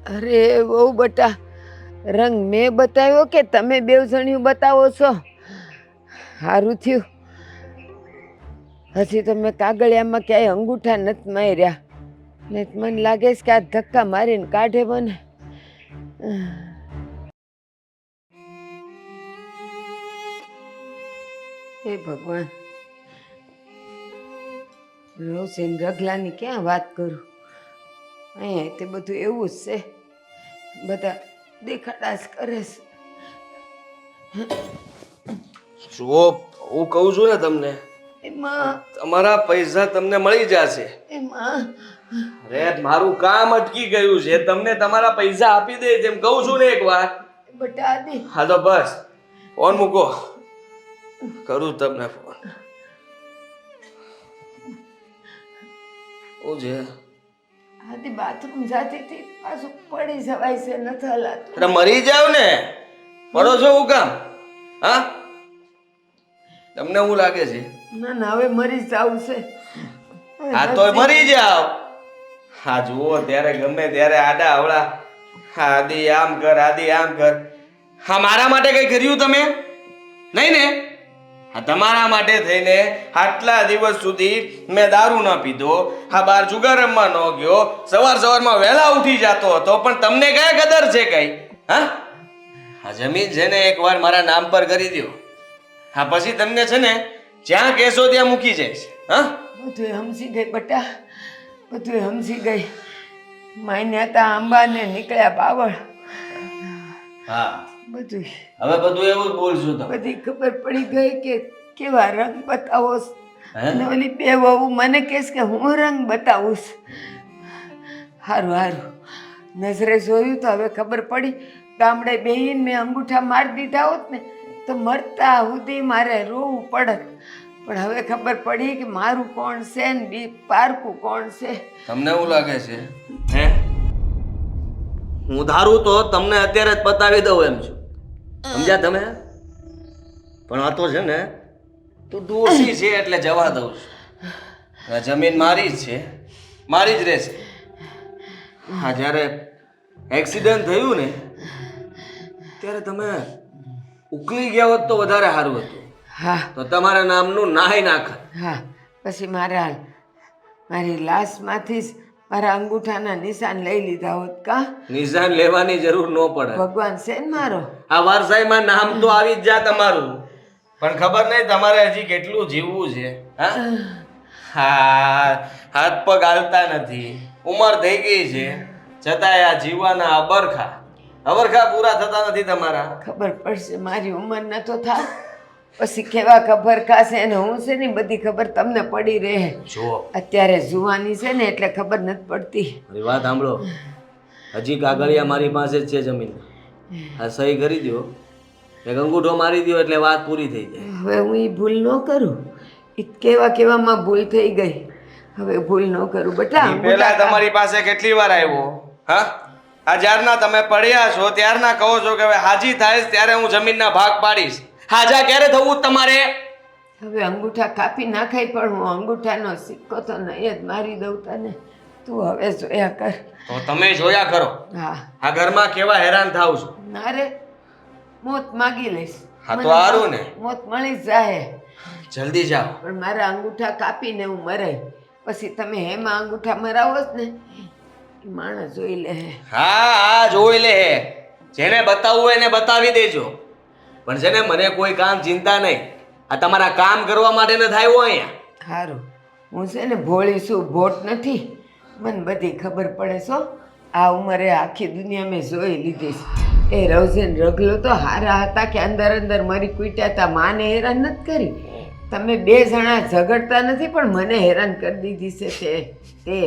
અરે બહુ બટા, રંગ મેં બતાવ્યો કે તમે બેવ જણિયું બતાવો છો? સારું થયું હજી તમે કાગળિયામાં ક્યાંય અંગૂઠા નથી માર્યા, ને મને લાગે છે કે આ ધક્કા મારીને કાઢે મને. હે ભગવાન, રોશન રગલાની ક્યાં વાત કરું? અહીંયા તે બધું એવું જ છે, બધા દેખાડાશ કરે છે. જુઓ, હું કહું છું ને તમને, એમાં તમારા પૈસા તમને મળી જશે. એમાં અરે મારું કામ અટકી ગયું છે, તમને તમારા પૈસા આપી દે જેમ કહું છું ને એકવાર. બટા દે. હા તો બસ, ફોન મૂકો, કરું તમને ફોન. ઓ છે આદિ બાથરૂમ જાતી હતી, પાછું પડી જવાય છે, નથી હલાતું. અરે મરી જાવ ને, પડો છો હું કામ? હા, તમને શું લાગે છે? ના ના, હવે મરી જાવું છે. હા તો મરી જાવ. હા જુઓ, ત્યારે ગમે ત્યારે આડા અવળા, હા આદિ આમ કર, આદિ આમ કર. હા મારા માટે કઈ કર્યું તમે? નહીં ને? હા તમારા માટે થઈને આટલા દિવસ સુધી મેં દારૂ ન પીધો, હા બાર જુગાર રમવા ન ગયો, સવારમાં વહેલા ઉઠી જતો હતો, પણ તમને કયા કદર છે કઈ? હા હા જમીન છે ને એકવાર મારા નામ પર કરી દો, હા પછી તમને છે ને જ્યાં કહેશો ત્યાં મૂકી જઈશ. હા બધું સમજી ગઈ બટા, બધું સમજી ગઈ. માન્યતા આંબા ને નીકળ્યા બાવળ. હા બધું હવે બધું એવું જ બોલશું તમે. બધી ખબર પડી ગઈ કે કેવા રંગ બતાવો છો. હે? અને ઓલી બે વહુ મને કહેશ કે હું રંગ બતાવું છું. હારું હારું, નજરે જોયું તો હવે ખબર પડી. ગામડે બેહીને મેં અંગૂઠા મારી દીધા હોત ને તો મરતા સુધી મારે રોવું પડત. પણ હવે ખબર પડી કે મારું કોણ છે ને બી પારકું કોણ છે. તમને એવું લાગે છે હે હું ધારું તો તમને અત્યારે જ બતાવી દઉં એમ છું, સમજ્યા તમે? પણ આ તો છે ને તું ડોસી છે એટલે જવા દઉં છું. આ જમીન મારી જ છે, મારી જ રહેશે. હા જ્યારે એક્સિડન્ટ થયું ને ત્યારે તમે ઉકલી ગયા હોત તો વધારે સારું હતું. હા તો તમારા નામનું નાહી નાખત. હા, પછી મારી લાશમાંથી જ મારા અંગૂઠાના નિશાન લઈ લીધા હોત કા? નિશાન લેવાની જરૂર ન પડે. ભગવાન છે ને મારો. આ વારસાઈમાં નામ તો આવી જ જા તમારું, પણ ખબર નહીં તમારે હજી કેટલું જીવવું છે. હા હાથ પગ હાલતા નથી, ઉંમર થઈ ગઈ છે, છતાંય આ જીવવાના અબરખા પૂરા થતા નથી તમારા. ખબર પડશે, મારી ઉંમર ન તો થાય પછી કેવા ખબર ખાશે. અને હું છે ને બધી ખબર તમને પડી રહે. જો અત્યારે જુવાની છે ને એટલે ખબર નથી પડતી. મારી વાત સાંભળો, હજી કાગળિયા મારી પાસે જ છે જમીન. આ સહી કરી દો, એક અંગૂઠો મારી દો એટલે વાત પૂરી થઈ જાય. હવે હું એ ભૂલ ન કરું. કેવામાં ભૂલ થઈ ગઈ, હવે ભૂલ ન કરું બેટા. પેલા તમારી પાસે કેટલી વાર આવ્યો? હા આ જ્યારના તમે પડ્યા છો ત્યારના કહો છો કે હવે હાજી થાય ત્યારે હું જમીનના ભાગ પાડીશ. હાજા ક્યારે થવું તમારે? હવે અંગૂઠા કાપી નાખાય, પણ હું અંગૂઠાનો સિક્કો તો નહીં જ મારી દઉં તને. તું હવે જોયા કર. તો તમે જોયા કરો. હા આ ઘરમાં કેવા હેરાન થાવ છો. ના રે, મોત માગી લઈશ. હા તો મને હારું ને. મોત મળી જ જાય, જલ્દી જાઓ. પણ મારા અંગૂઠા કાપીને હું મરાય. પછી તમે હેમાં અંગૂઠા મરાવો જ ને એ માણસ જોઈ લે. હા જોઈ લે, જેને બતાવવું એને બતાવી દેજો, પણ છે ને મને કોઈ કામ ચિંતા નહીં. આ તમારા કામ કરવા માટે ન થાય અહીંયા. સારું, હું છે ને ભોળી છું, ભોટ નથી. મને બધી ખબર પડે છો. આ ઉંમરે આખી દુનિયા મેં જોઈ લીધી છે. એ રવજન રગલો તો હારા હતા કે અંદર અંદર મારી કૂટ્યા હતા. માને હેરાન નથી કરી. તમે બે જણા ઝઘડતા નથી પણ મને હેરાન કરી દીધી છે તે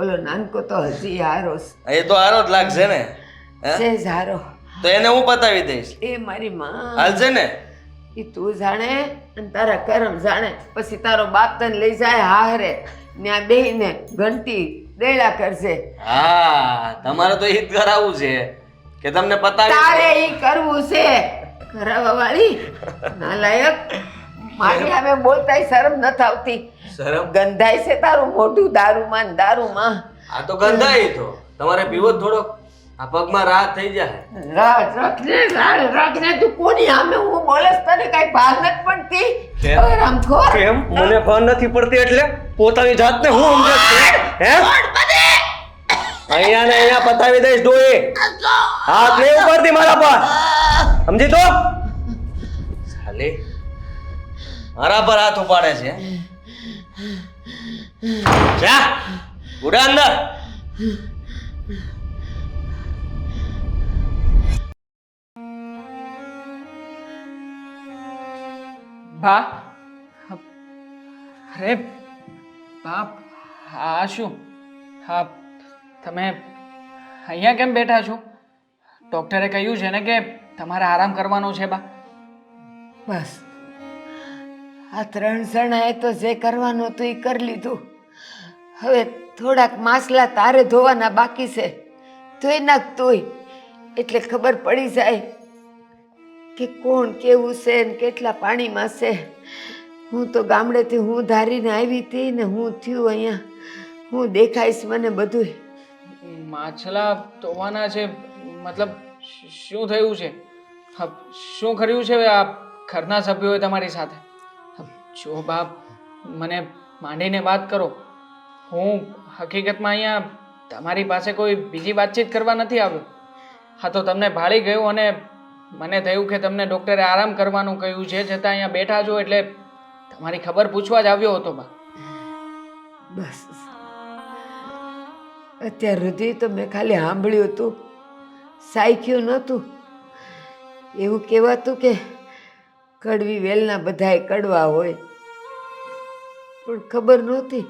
ઓલો નાનકો તો હજી હારો એ તો હારો જ લાગશે ને. છે જ હારો. તો એને હું બતાવી દઈશ. એ મારી માં હાલશે ને? એ તું જાણે અને તારા કરમ જાણે. પછી તારો બાપ તને લઈ જાય હારે, ત્યાં બેહીને ઘંટી દેડા કરશે. હા તમારે તો ઈ જ કરાવવું છે કે તમને પતાવી. તારે ઈ કરવું છે કરાવવા વાળી નાલાયક. મારી સામે બોલતાય શરમ નથી આવતી. શરમ? ગંધાય છે તારું મોઢું દારૂમાં ને દારૂમાં. આ તો ગંધાઈ તો તમારે પીવો જ થોડો. આ પગમાં રાહત થઈ જાય. રાખને તું કોની સામે હું બોલસ તને કઈ ભાગ નથી પડતી કેમ? હરામખોર. કેમ મને ભાન નથી પડતી એટલે પોતાની જાતને હું સમજે છે હે અહીંયા ને અહીંયા પતાવી દઈશ ડોએ હાથ નહીં ઉપાડતી મારા પર સમજી તો સાલે મારા પર હાથ ઉપાડે છે. જા ઉડા અંદર. બા અરે બાપ આ શું? હા તમે અહીંયા કેમ બેઠા છો? ડૉક્ટરે કહ્યું છે ને કે તમારે આરામ કરવાનો છે બા. બસ આ 3 જણાએ તો જે કરવાનું હતું એ કરી લીધું. હવે થોડાક માસલા તારે ધોવાના બાકી છે. ધોઈ નાખ તોય એટલે ખબર પડી જાય કે કોણ કેવું છે ને કેટલા પાણીમાં છે. હું તો ગામડેથી હું ધારીને આવી હતી ને હું થયું અહીંયા હું દેખાઈશ મને બધું. માછલા ધોવાના છે મતલબ શું થયું છે? હા, શું કર્યું છે આ ઘરના સભ્યોએ તમારી સાથે? જો બાપ મને માંડીને વાત કરો. હું હકીકતમાં અહીંયા તમારી પાસે કોઈ બીજી વાતચીત કરવા નથી આવ્યો. હા તો તમને ભાળી ગયું અને મને થયું કે તમને ડૉક્ટરે આરામ કરવાનું કહ્યું છે, છતાં અહીંયા બેઠા છો એટલે તમારી ખબર પૂછવા જ આવ્યો હતો બા. બસ અત્યાર સુધી તો મેં ખાલી સાંભળ્યું હતું, સાયખ્યું નહોતું. એવું કહેવાતું કે કડવી વેલના બધાય કડવા હોય, પણ ખબર નહોતી.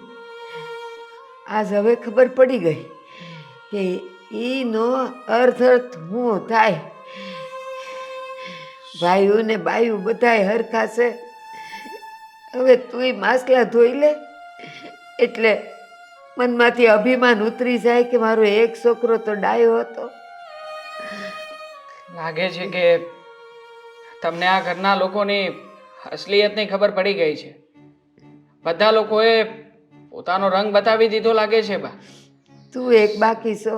આજ હવે ખબર પડી ગઈ કે ઈનો અર્થ શું થાય. ભાઈઓ ને બાયું બધાય હરખા છે. હવે તુંય માસલા ધોઈ લે એટલે મનમાંથી અભિમાન ઉતરી જાય કે મારો એક છોકરો તો ડાયો હતો. લાગે છે કે તમને આ ઘરના લોકોની અસલિયતની ખબર પડી ગઈ છે. બધા લોકોએ પોતાનો રંગ બતાવી દીધો લાગે છે બા. તું એક બાકી છો.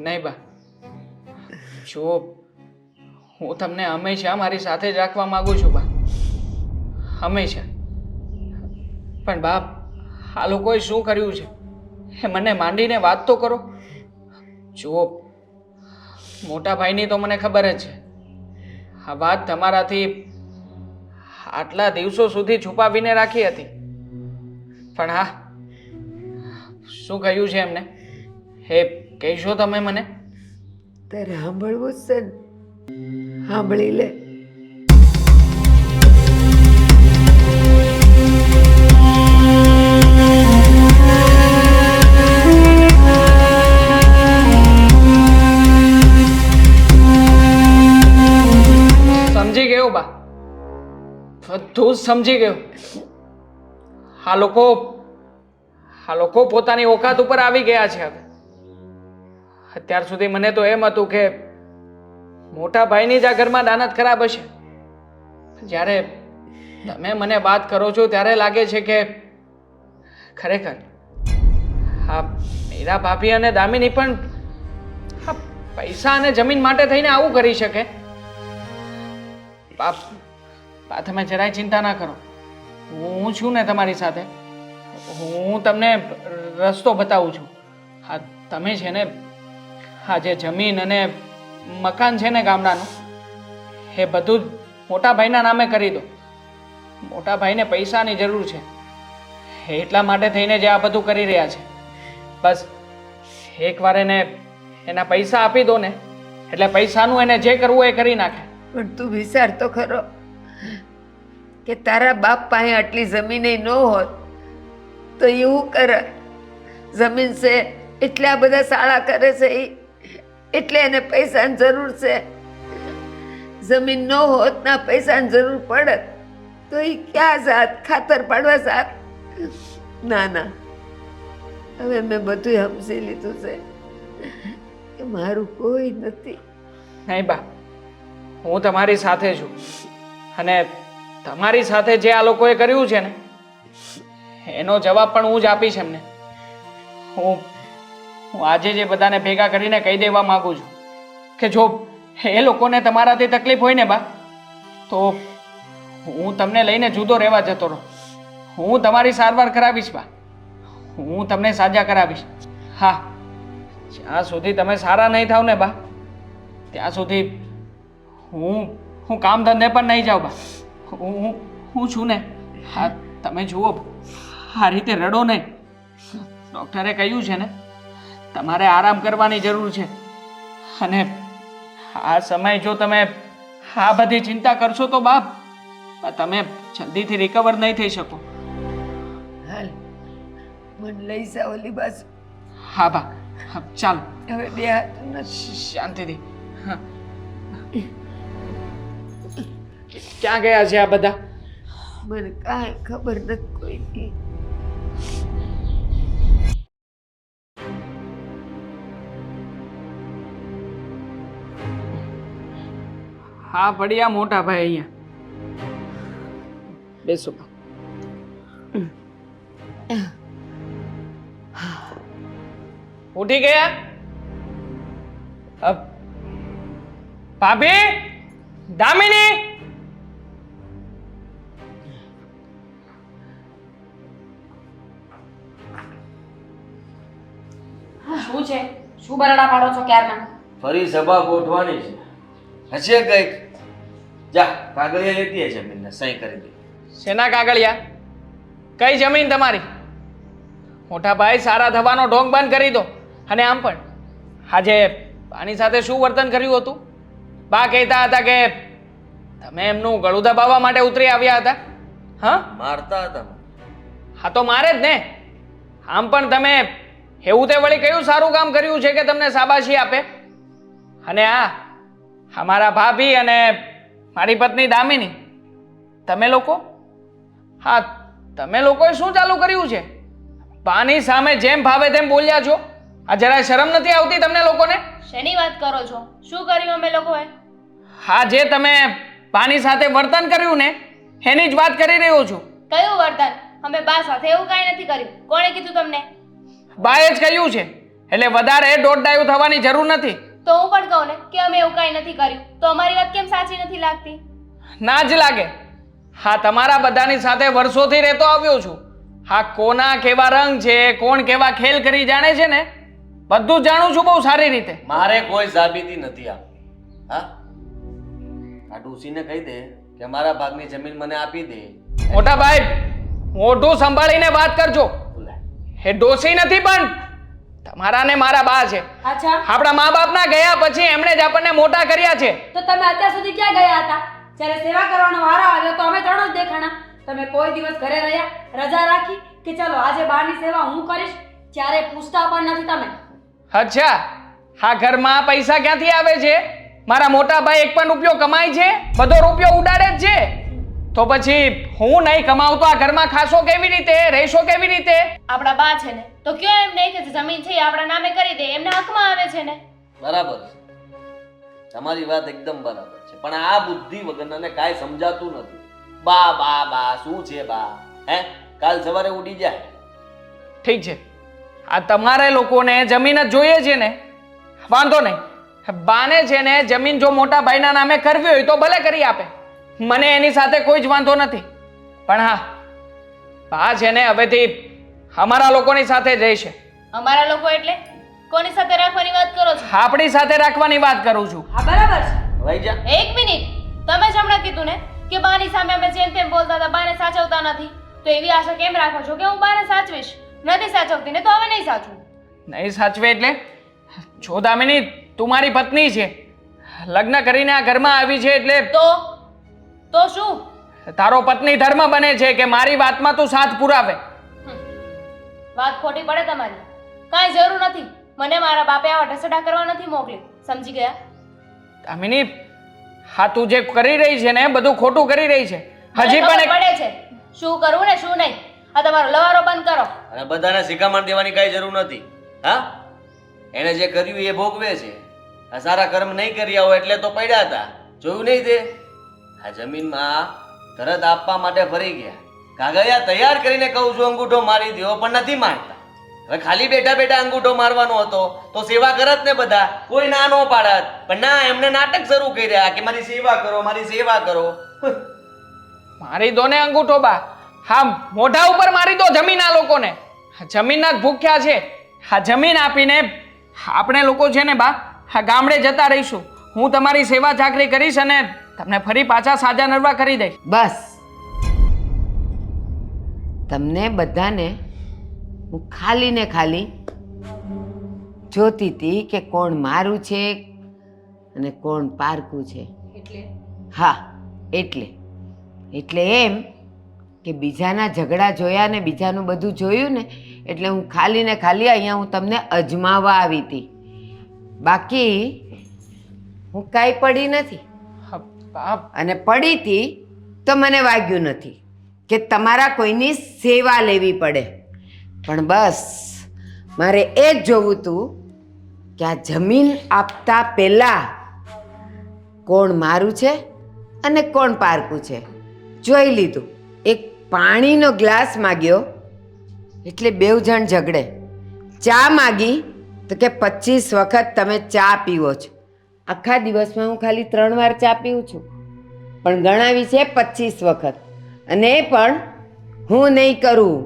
નહીં બા, જો હું તમને હંમેશા મારી સાથે જ રાખવા માંગુ છું બા, હંમેશા. પણ બાપ આ લોકોએ શું કર્યું છે એ મને માંડીને વાત તો કરો. જુઓ મોટા ભાઈની તો મને ખબર જ છે. આ વાત તમારાથી આટલા દિવસો સુધી છુપાવીને રાખી હતી, પણ હા શું કહ્યું છે એમને એ કહેશો તમે મને? તારે સાંભળવું જ છે ને, સાંભળી લે. સમજી ગયો બા, બધું જ સમજી ગયો. આ લોકો પોતાની ઓકાત ઉપર આવી ગયા છે. હવે અત્યાર સુધી મને તો એમ હતું કે મોટા ભાઈની જ આ ઘરમાં દાનત ખરાબ હશે. જ્યારે તમે મને વાત કરો છો ત્યારે લાગે છે કે ખરેખર હા મીરા ભાભી અને દામિની પણ હા પૈસા અને જમીન માટે થઈને આવું કરી શકે. બાપ તમે જરાય ચિંતા ના કરો, હું છું ને તમારી સાથે. હું તમને રસ્તો બતાવું છું. હા તમે છે ને હા જે જમીન અને મકાન છે ને ગામડાનું એ બધું જ મોટા ભાઈના નામે કરી દો. મોટા ભાઈને પૈસાની જરૂર છે એટલા માટે થઈને જે આ બધું કરી રહ્યા છે. બસ એકવાર એને એના પૈસા આપી દો ને એટલે પૈસાનું એને જે કરવું એ કરી નાખે. પણ તું વિચાર તો ખરો કે તારા બાપ પાસે આટલી જમીન ન હોત તો એવું કરે. જમીન છે એટલે આ બધા શાળા કરે છે, એટલે એને પૈસાની જરૂર છે. જમીન ન હોત ના પૈસાની જરૂર પડત તો એ ક્યાં જાત? ખાતર પાડવા જાત? ના ના, હવે મેં બધું સમજી લીધું છે કે મારું કોઈ નથી. નહીં બા, હું તમારી સાથે છું અને તમારી સાથે જે આ લોકોએ કર્યું છે ને એનો જવાબ પણ હું જ આપીશ એમને. હું આજે જે બધાને ભેગા કરીને કહી દેવા માંગુ છું કે જો એ લોકોને તમારાથી તકલીફ હોય ને બા, તો હું તમને લઈને જુદો રહેવા જતો રહું. હું તમારી સારવાર કરાવીશ બા, હું તમને સાજા કરાવીશ. હા, જ્યાં સુધી તમે સારા નહીં થાવ ને બા, ત્યાં સુધી હું કામ ધંધે પણ નહીં જાઉં બા. હું છું ને. હા, તમે જુઓ, આ રીતે રડો નહીં. ડૉક્ટરે કહ્યું છે ને તમારે આરામ કરવાની જરૂર છે, અને આ સમય જો તમે આ બધી ચિંતા કરશો તો બાપ તમે જલ્દીથી રિકવર નહીં થઈ શકો. હાલ મને લઈ જાઓ ઓલી બાજુ. હા બા, હા, ચાલો હવે બે હાથ નથી. શાંતિથી. હા. ક્યાં ગયા છે આ બધા? મને કાંઈ ખબર નથી કોઈની. હા, પડ્યા મોટા ભાઈ અહીંયા. બેસો બા. ઉઠી ગયા? ભાભી, દામિની, શું છે? શું બરાડા પાડો છો ક્યારના? ફરી સભા ગોઠવાની છે. હશે કંઈક. જા કાગળિયા લેતી છે જમીનને સહી કરી દે. શેના કાગળિયા? કઈ જમીન તમારી? મોટા ભાઈ, સારા થવાનો ઢોંગ બંધ કરી દો. અને આમ પણ આજે આની સાથે શું વર્તન કર્યું હતું? બા કહેતા હતા કે તમે એમનું ગળું દબાવવા માટે ઉતરી આવ્યા હતા. હા, મારતા હતા. હા તો મારે જ ને. આમ પણ તમે એવું તે વળી કયું સારું કામ કર્યું છે કે તમને શાબાશી આપે? અને અમારા ભાભી અને મારી પત્ની દામિની, તમે લોકો, હા તમે લોકોએ શું ચાલુ કર્યું છે? બાની સામે જેમ ભાવે તેમ બોલ્યા છો. આ જરાય શરમ નથી આવતી તમને લોકોને? શેની વાત કરો છો? શું કર્યું અમે લોકોએ? હા, જે તમે બાની સાથે વર્તન કર્યું ને એની જ વાત કરી રહ્યો છું. કયું વર્તન? અમે બા સાથે એવું કાંઈ નથી કર્યું. કોણે કીધું તમને? બાએ જ કહ્યું છે, એટલે વધારે દોડડાયું થવાની જરૂર નથી. તો હું પણ કહું ને કે અમે એવું કાંઈ નથી કર્યું. તો અમારી વાત કેમ સાચી નથી લાગતી? ના જ લાગે. હા, તમારા બધાની સાથે વર્ષોથી રહેતો આવ્યો છું. હા, કોના કેવા રંગ છે, કોણ કેવા ખેલ કરી જાણે છે ને બધું જ જાણું છું બહુ સારી રીતે. મારે કોઈ સાબિતી નથી આપવી. હા, આ ડોસીને કહી દે કે મારા ભાગની જમીન મને આપી દે. મોટા ભાઈ, મોઢું સંભાળીને વાત કરજો. એ ડોસી નથી પણ તમારા ને મારા બા છે. અચ્છા, આપણા મા બાપના ગયા પછી એમણે જ આપણને મોટા કર્યા છે. તો તમે અત્યાર સુધી ક્યાં ગયા હતા? જ્યારે સેવા કરવાનો વારો આવ્યો તો અમે ત્રણ જ દેખાણા. તમે કોઈ દિવસ ઘરે રહ્યા, રજા રાખી કે ચલો આજે બહારની સેવા હું કરીશ? ત્યારે પૂછતા પણ નથી તમે. અચ્છા, હા, ઘરમાં પૈસા ક્યાંથી આવે છે? મારા મોટા ભાઈ એક પણ રૂપિયો કમાય છે? બધો રૂપિયો ઉડાડે જ છે. તો પછી હું નહીં કમાવતો આ ઘરમાં ખાશો કેવી રીતે, રહેશો કેવી રીતે? આપણા બા છે ને તો કયો એમ નહીં કે જે જમીન છે એ આપણા નામે કરી દે, એમના હકમાં આવે છે ને. બરાબર છે, તમારી વાત એકદમ બરાબર છે, પણ આ બુદ્ધિ વગરનાને કાંઈ સમજાતું નથી. બા બા બા શું છે બા? હે, કાલ સવારે ઉડી જાય. ઠીક છે, આ તમારે લોકોને જમીન જ જોઈએ છે ને, વાંધો નહીં. બાને છે ને જમીન જો મોટા ભાઈના નામે કરવી હોય તો ભલે કરી આપે, મને એની સાથે કોઈ જ વાંધો નથી. પણ હા, બા છે ને હવેથી અમારા લોકોની સાથે જ રહેશે. અમારા લોકો એટલે કોની સાથે રાખવાની વાત કરો છો? આપણી સાથે રાખવાની વાત કરું છું. હા બરાબર છે. વહી જા. એક મિનિટ, તમે જ હમણાં કીધું ને કે બાની સામે અમે જેમ તેમ બોલતા હતા, બાને સાચવતા નથી. તો એવી આશા કેમ રાખો છો કે હું બાને સાચવીશ? નથી સાચવતી ને તો હવે નહીં સાચવું. નહીં સાચવે એટલે? જો દામિની, તું મારી પત્ની છે, લગ્ન કરીને આ ઘરમાં આવી છે એટલે તો શું? તારો પત્ની ધર્મ બને છે કે મારી વાતમાં તું સાથ પુરાવે. વાત ખોટી પડે તમારી. કાંઈ જરૂર નથી. મને મારા બાપે આવા ઢસડા કરવા નથી મોકલી. સમજી ગયા? દામિની, હા, તું જે કરી રહી છે ને બધું ખોટું કરી રહી છે. હજી મને પણ ખબર પડે છે શું કરવું ને શું નહીં. આ તમારો લવારો બંધ કરો. અને બધાને શિખામણ દેવાની કાંઈ જરૂર નથી. હા, એને જે કર્યું એ ભોગવે છે. આ સારા કર્મ નહીં કર્યા હોય એટલે તો પડ્યા હતા. જોયું નહીં તે? આ જમીનમાં તરત આપવા માટે ફરી ગયા. કાગળિયા તૈયાર કરીને કહું છું અંગૂઠો મારી દો, પણ નથી માનતા. હવે ખાલી બેઠા બેઠા અંગૂઠો મારવાનો હતો તો સેવા કરત ને બધા, કોઈ ના નો પાડત. પણ ના, એમને નાટક શરૂ કર્યા કે મારી સેવા કરો, મારી સેવા કરો. મારી દો ને અંગૂઠો બા. હા, મોઢા ઉપર મારી દો જમીન આ લોકોને. જમીનના જ ભૂખ્યા છે. હા, જમીન આપીને આપણે લોકો છે ને બા, હા ગામડે જતા રહીશું. હું તમારી સેવા ચાકરી કરીશ અને તમને ફરી પાછા સાજા નરવા કરી દઈશ. બસ તમને બધાને હું ખાલી ને ખાલી જોતી હતી કે કોણ મારું છે અને કોણ પારકું છે. હા, એટલે એમ કે બીજાના ઝઘડા જોયા ને બીજાનું બધું જોયું ને એટલે હું ખાલી ને ખાલી અહીંયા હું તમને અજમાવવા આવી હતી. બાકી હું કાંઈ પડી નથી. હા, બાપ. અને પડી હતી તો મને વાગ્યું નથી કે તમારા કોઈની સેવા લેવી પડે. પણ બસ મારે એ જ જોવું હતું કે આ જમીન આપતા પહેલાં કોણ મારું છે અને કોણ પારકું છે જોઈ લીધું. એક પાણીનો ગ્લાસ માગ્યો એટલે બેઉ જણ ઝઘડે. ચા માગી તો કે 25 વખત તમે ચા પીવો છો. આખા દિવસમાં હું ખાલી 3 વાર ચા પીઉં છું, પણ ગણાવી છે 25 વખત. અને એ પણ હું નહીં કરું,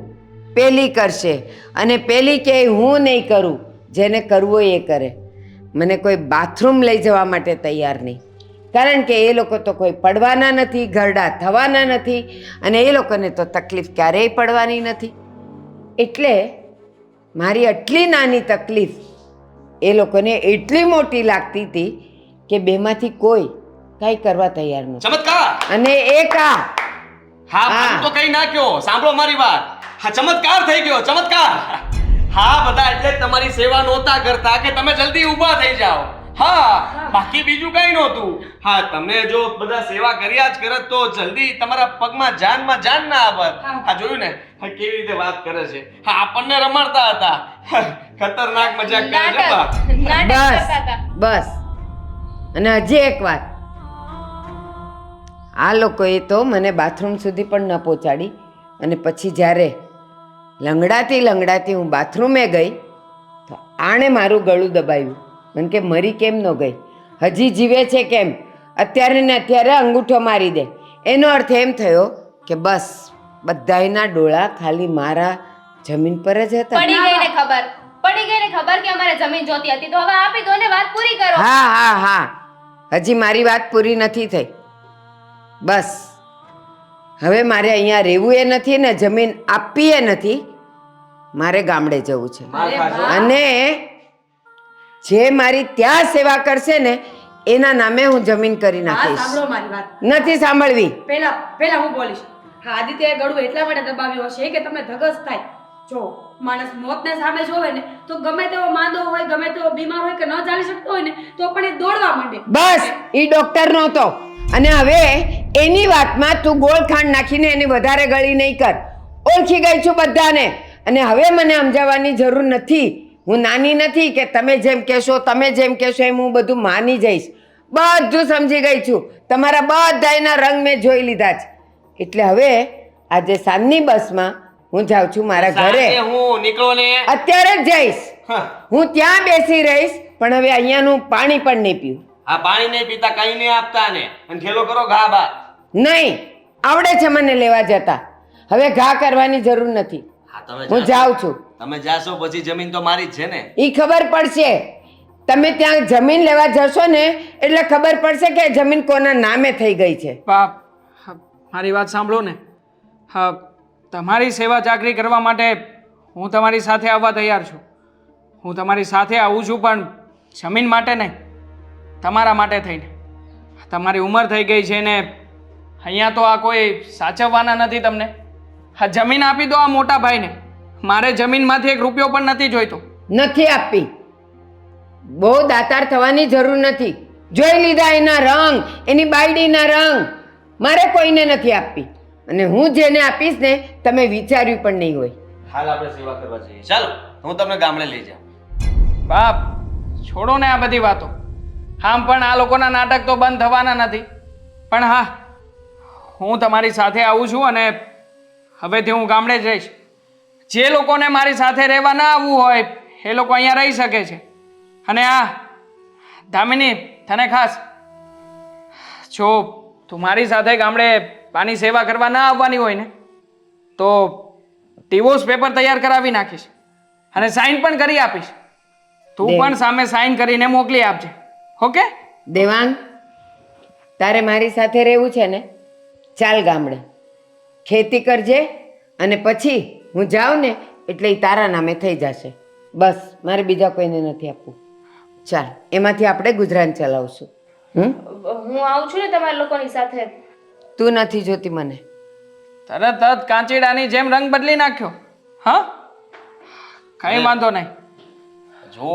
પેલી કરશે. અને પેલી કહે હું નહીં કરું, જેને કરવું એ કરે. મને કોઈ બાથરૂમ લઈ જવા માટે તૈયાર નહીં, કારણ કે એ લોકો તો કોઈ પડવાના નથી, ઘરડા થવાના નથી, અને એ લોકોને તો તકલીફ ક્યારેય પડવાની નથી. એટલે મારી આટલી નાની તકલીફ એ લોકોને એટલી મોટી લાગતી હતી કે બેમાંથી કોઈ કાંઈ કરવા તૈયાર નથી. ચમત્કાર! અને એક આ હા, હું તો કઈ ના કયો, સાંભળો મારી વાત. હા, ચમત્કાર થઈ ગયો, ચમત્કાર. હા, બધા એટલે જ તમારી સેવા નહોતા કરતા કે તમે જલ્દી ઊભા થઈ જાઓ. હા, બાકી બીજું કઈ નહોતું. હા, તમે જો બધા સેવા કર્યા જ કરત તો જલ્દી તમારા પગમાં જાન ના આવત. હા, જોયું ને હા કેવી રીતે વાત કરે છે. હા, આપણને રમાડતા હતા. ખતરનાક મજાક કરે છે બા. બસ. અને હજી એક વાત, આ લોકોએ તો મને બાથરૂમ સુધી પણ ન પહોંચાડી. અને પછી જ્યારે લંગડાતી હું બાથરૂમે ગઈ તો આણે મારું ગળું દબાવ્યું. મને કે મરી કેમ ન ગઈ, હજી જીવે છે કેમ, અત્યારે ને અત્યારે અંગૂઠો મારી દે. એનો અર્થ એમ થયો કે બસ બધાયના ડોળા ખાલી મારા જમીન પર જ હતા. પડી ગઈ ને ખબર કે અમારે જમીન જોતી હતી, તો હવે આપી દો ને, વાત પૂરી કરો. હા, હજી મારી વાત પૂરી નથી થઈ. બસ હવે મારે અહીંયા રહેવું એ નથી ને જમીન આપવી એ નથી, મારે ગામડે જવું છે. અને જે મારી ત્યાં સેવા કરશે ને એના નામે હું જમીન કરી નાખીશ. સાંભળો મારી વાત. નથી સાંભળવી. પહેલા હું બોલીશ. હા, આદિત્યએ ગળું એટલા માટે દબાવ્યું હશે કે તમને ધગસ થાય. જો માણસ મોતને સામે જોવે ને તો ગમે તેવો માંદો હોય, ગમે તેવો બીમાર હોય કે ન ચાલી શકતો હોય ને તો પણ એ દોડવા માંડે. બસ ઈ ડોક્ટર નહોતો. અને હવે એની વાતમાં તું ગોળખાંડ નાખીને એની વધારે ગળી નહીં કર. ઓળખી ગઈ છું બધાને. અને હવે મને સમજાવવાની જરૂર નથી. હું નાની નથી કે તમે જેમ કહેશો એમ હું બધું માની જઈશ. બધું સમજી ગઈ છું. તમારા બધાયના રંગ મેં જોઈ લીધા છે. એટલે હવે આજે સાંજની બસમાં હું જાઉં છું મારા ઘરે. હું નીકળો ને. અત્યારે જ જઈશ. હું ત્યાં બેસી રહીશ, પણ હવે અહીંયાનું પાણી પણ નહીં પીવું. આ પાણી નહીં પીતા, કઈ નહીં આપતા ને, અને ઠેલો કરો ઘા બા. નહીં આવડે છે મને લેવા જતા. હવે ઘા કરવાની જરૂર નથી. હું જાઉં છું. તમે જાશો પછી જમીન તો મારી જ છે ને. ઈ ખબર પડશે. તમે ત્યાં જમીન લેવા જશો ને એટલે ખબર પડશે કે જમીન કોના નામે થઈ ગઈ છે. બાપ, મારી વાત સાંભળો ને. હા, તમારી સેવા ચાકરી કરવા માટે હું તમારી સાથે આવવા તૈયાર છું. હું તમારી સાથે આવું છું, પણ જમીન માટે નહીં, તમારા માટે થઈને. તમારી ઉંમર થઈ ગઈ છે ને અહીંયા તો આ કોઈ સાચવવાના નથી તમને. હા, જમીન આપી દો આ મોટા ભાઈને. મારે જમીનમાંથી 1 રૂપિયો પણ નથી જોઈતો. નથી આપી. બહુ દાતાર થવાની જરૂર નથી. જોઈ લીધા એના રંગ, એની બાયડીના રંગ. મારે કોઈને નથી આપવી. અને હું જેને આપીશ ને તમે વિચાર્યું પણ નહીં હોય. હાલ આપણે સેવા કરવા જઈએ. ચાલો, હું તમને ગામડે લઈ જાઉં. બાપ, છોડો ને આ બધી વાતો. આમ પણ આ લોકોના નાટક તો બંધ થવાના નથી. પણ હા, હું તમારી સાથે આવું છું અને હવેથી હું ગામડે જ રહીશ. જે લોકોને મારી સાથે રહેવા ના આવવું હોય એ લોકો અહીંયા રહી શકે છે. અને આ દામિની, તને ખાસ, જો તું મારી સાથે ગામડે પાણી સેવા કરવા ના આવવાની હોય ને તો ડિવોર્સ પેપર તૈયાર કરાવી નાખીશ અને સાઈન પણ કરી આપીશ. તું પણ સામે સાઈન કરીને મોકલી આપજે. ઓકે? દેવાંગ, તારે મારી સાથે રહેવું છે ને? ચાલ ગામડે ખેતી કરજે અને પછી હું જાઉં ને એટલે એ તારા નામે થઈ જશે. બસ, મારે બીજા કોઈને નથી આપવું. ચાલ, એમાંથી આપણે ગુજરાન ચલાવશું. હું આવું છું ને તમારા લોકોની સાથે. તું નથી જોતી મને. તરત જ કાંચીડાની જેમ રંગ બદલી નાખ્યો. હા, કઈ વાંધો નહીં. જો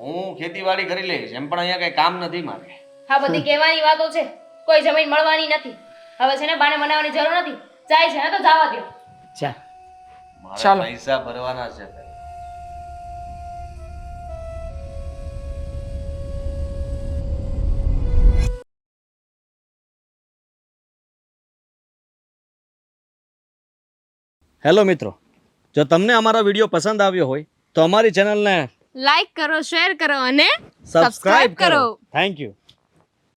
હું ખેતીવાડી કરી લઈશ, એમ પણ અહીંયા કઈ કામ નથી મારે. આ બધી કહેવાની વાતો છે, કોઈ જમીન મળવાની નથી. હવે છે ને બાને મનાવવાની જરૂર નથી. જાય છે ને તો જવા દો. ચાલ. મારે ચાલો. પૈસા ભરવાના છે. હેલો મિત્રો, જો તમને અમારો વિડીયો પસંદ આવ્યો હોય તો અમારી ચેનલને લાઈક કરો, શેર કરો અને સબસ્ક્રાઇબ કરો. Thank you.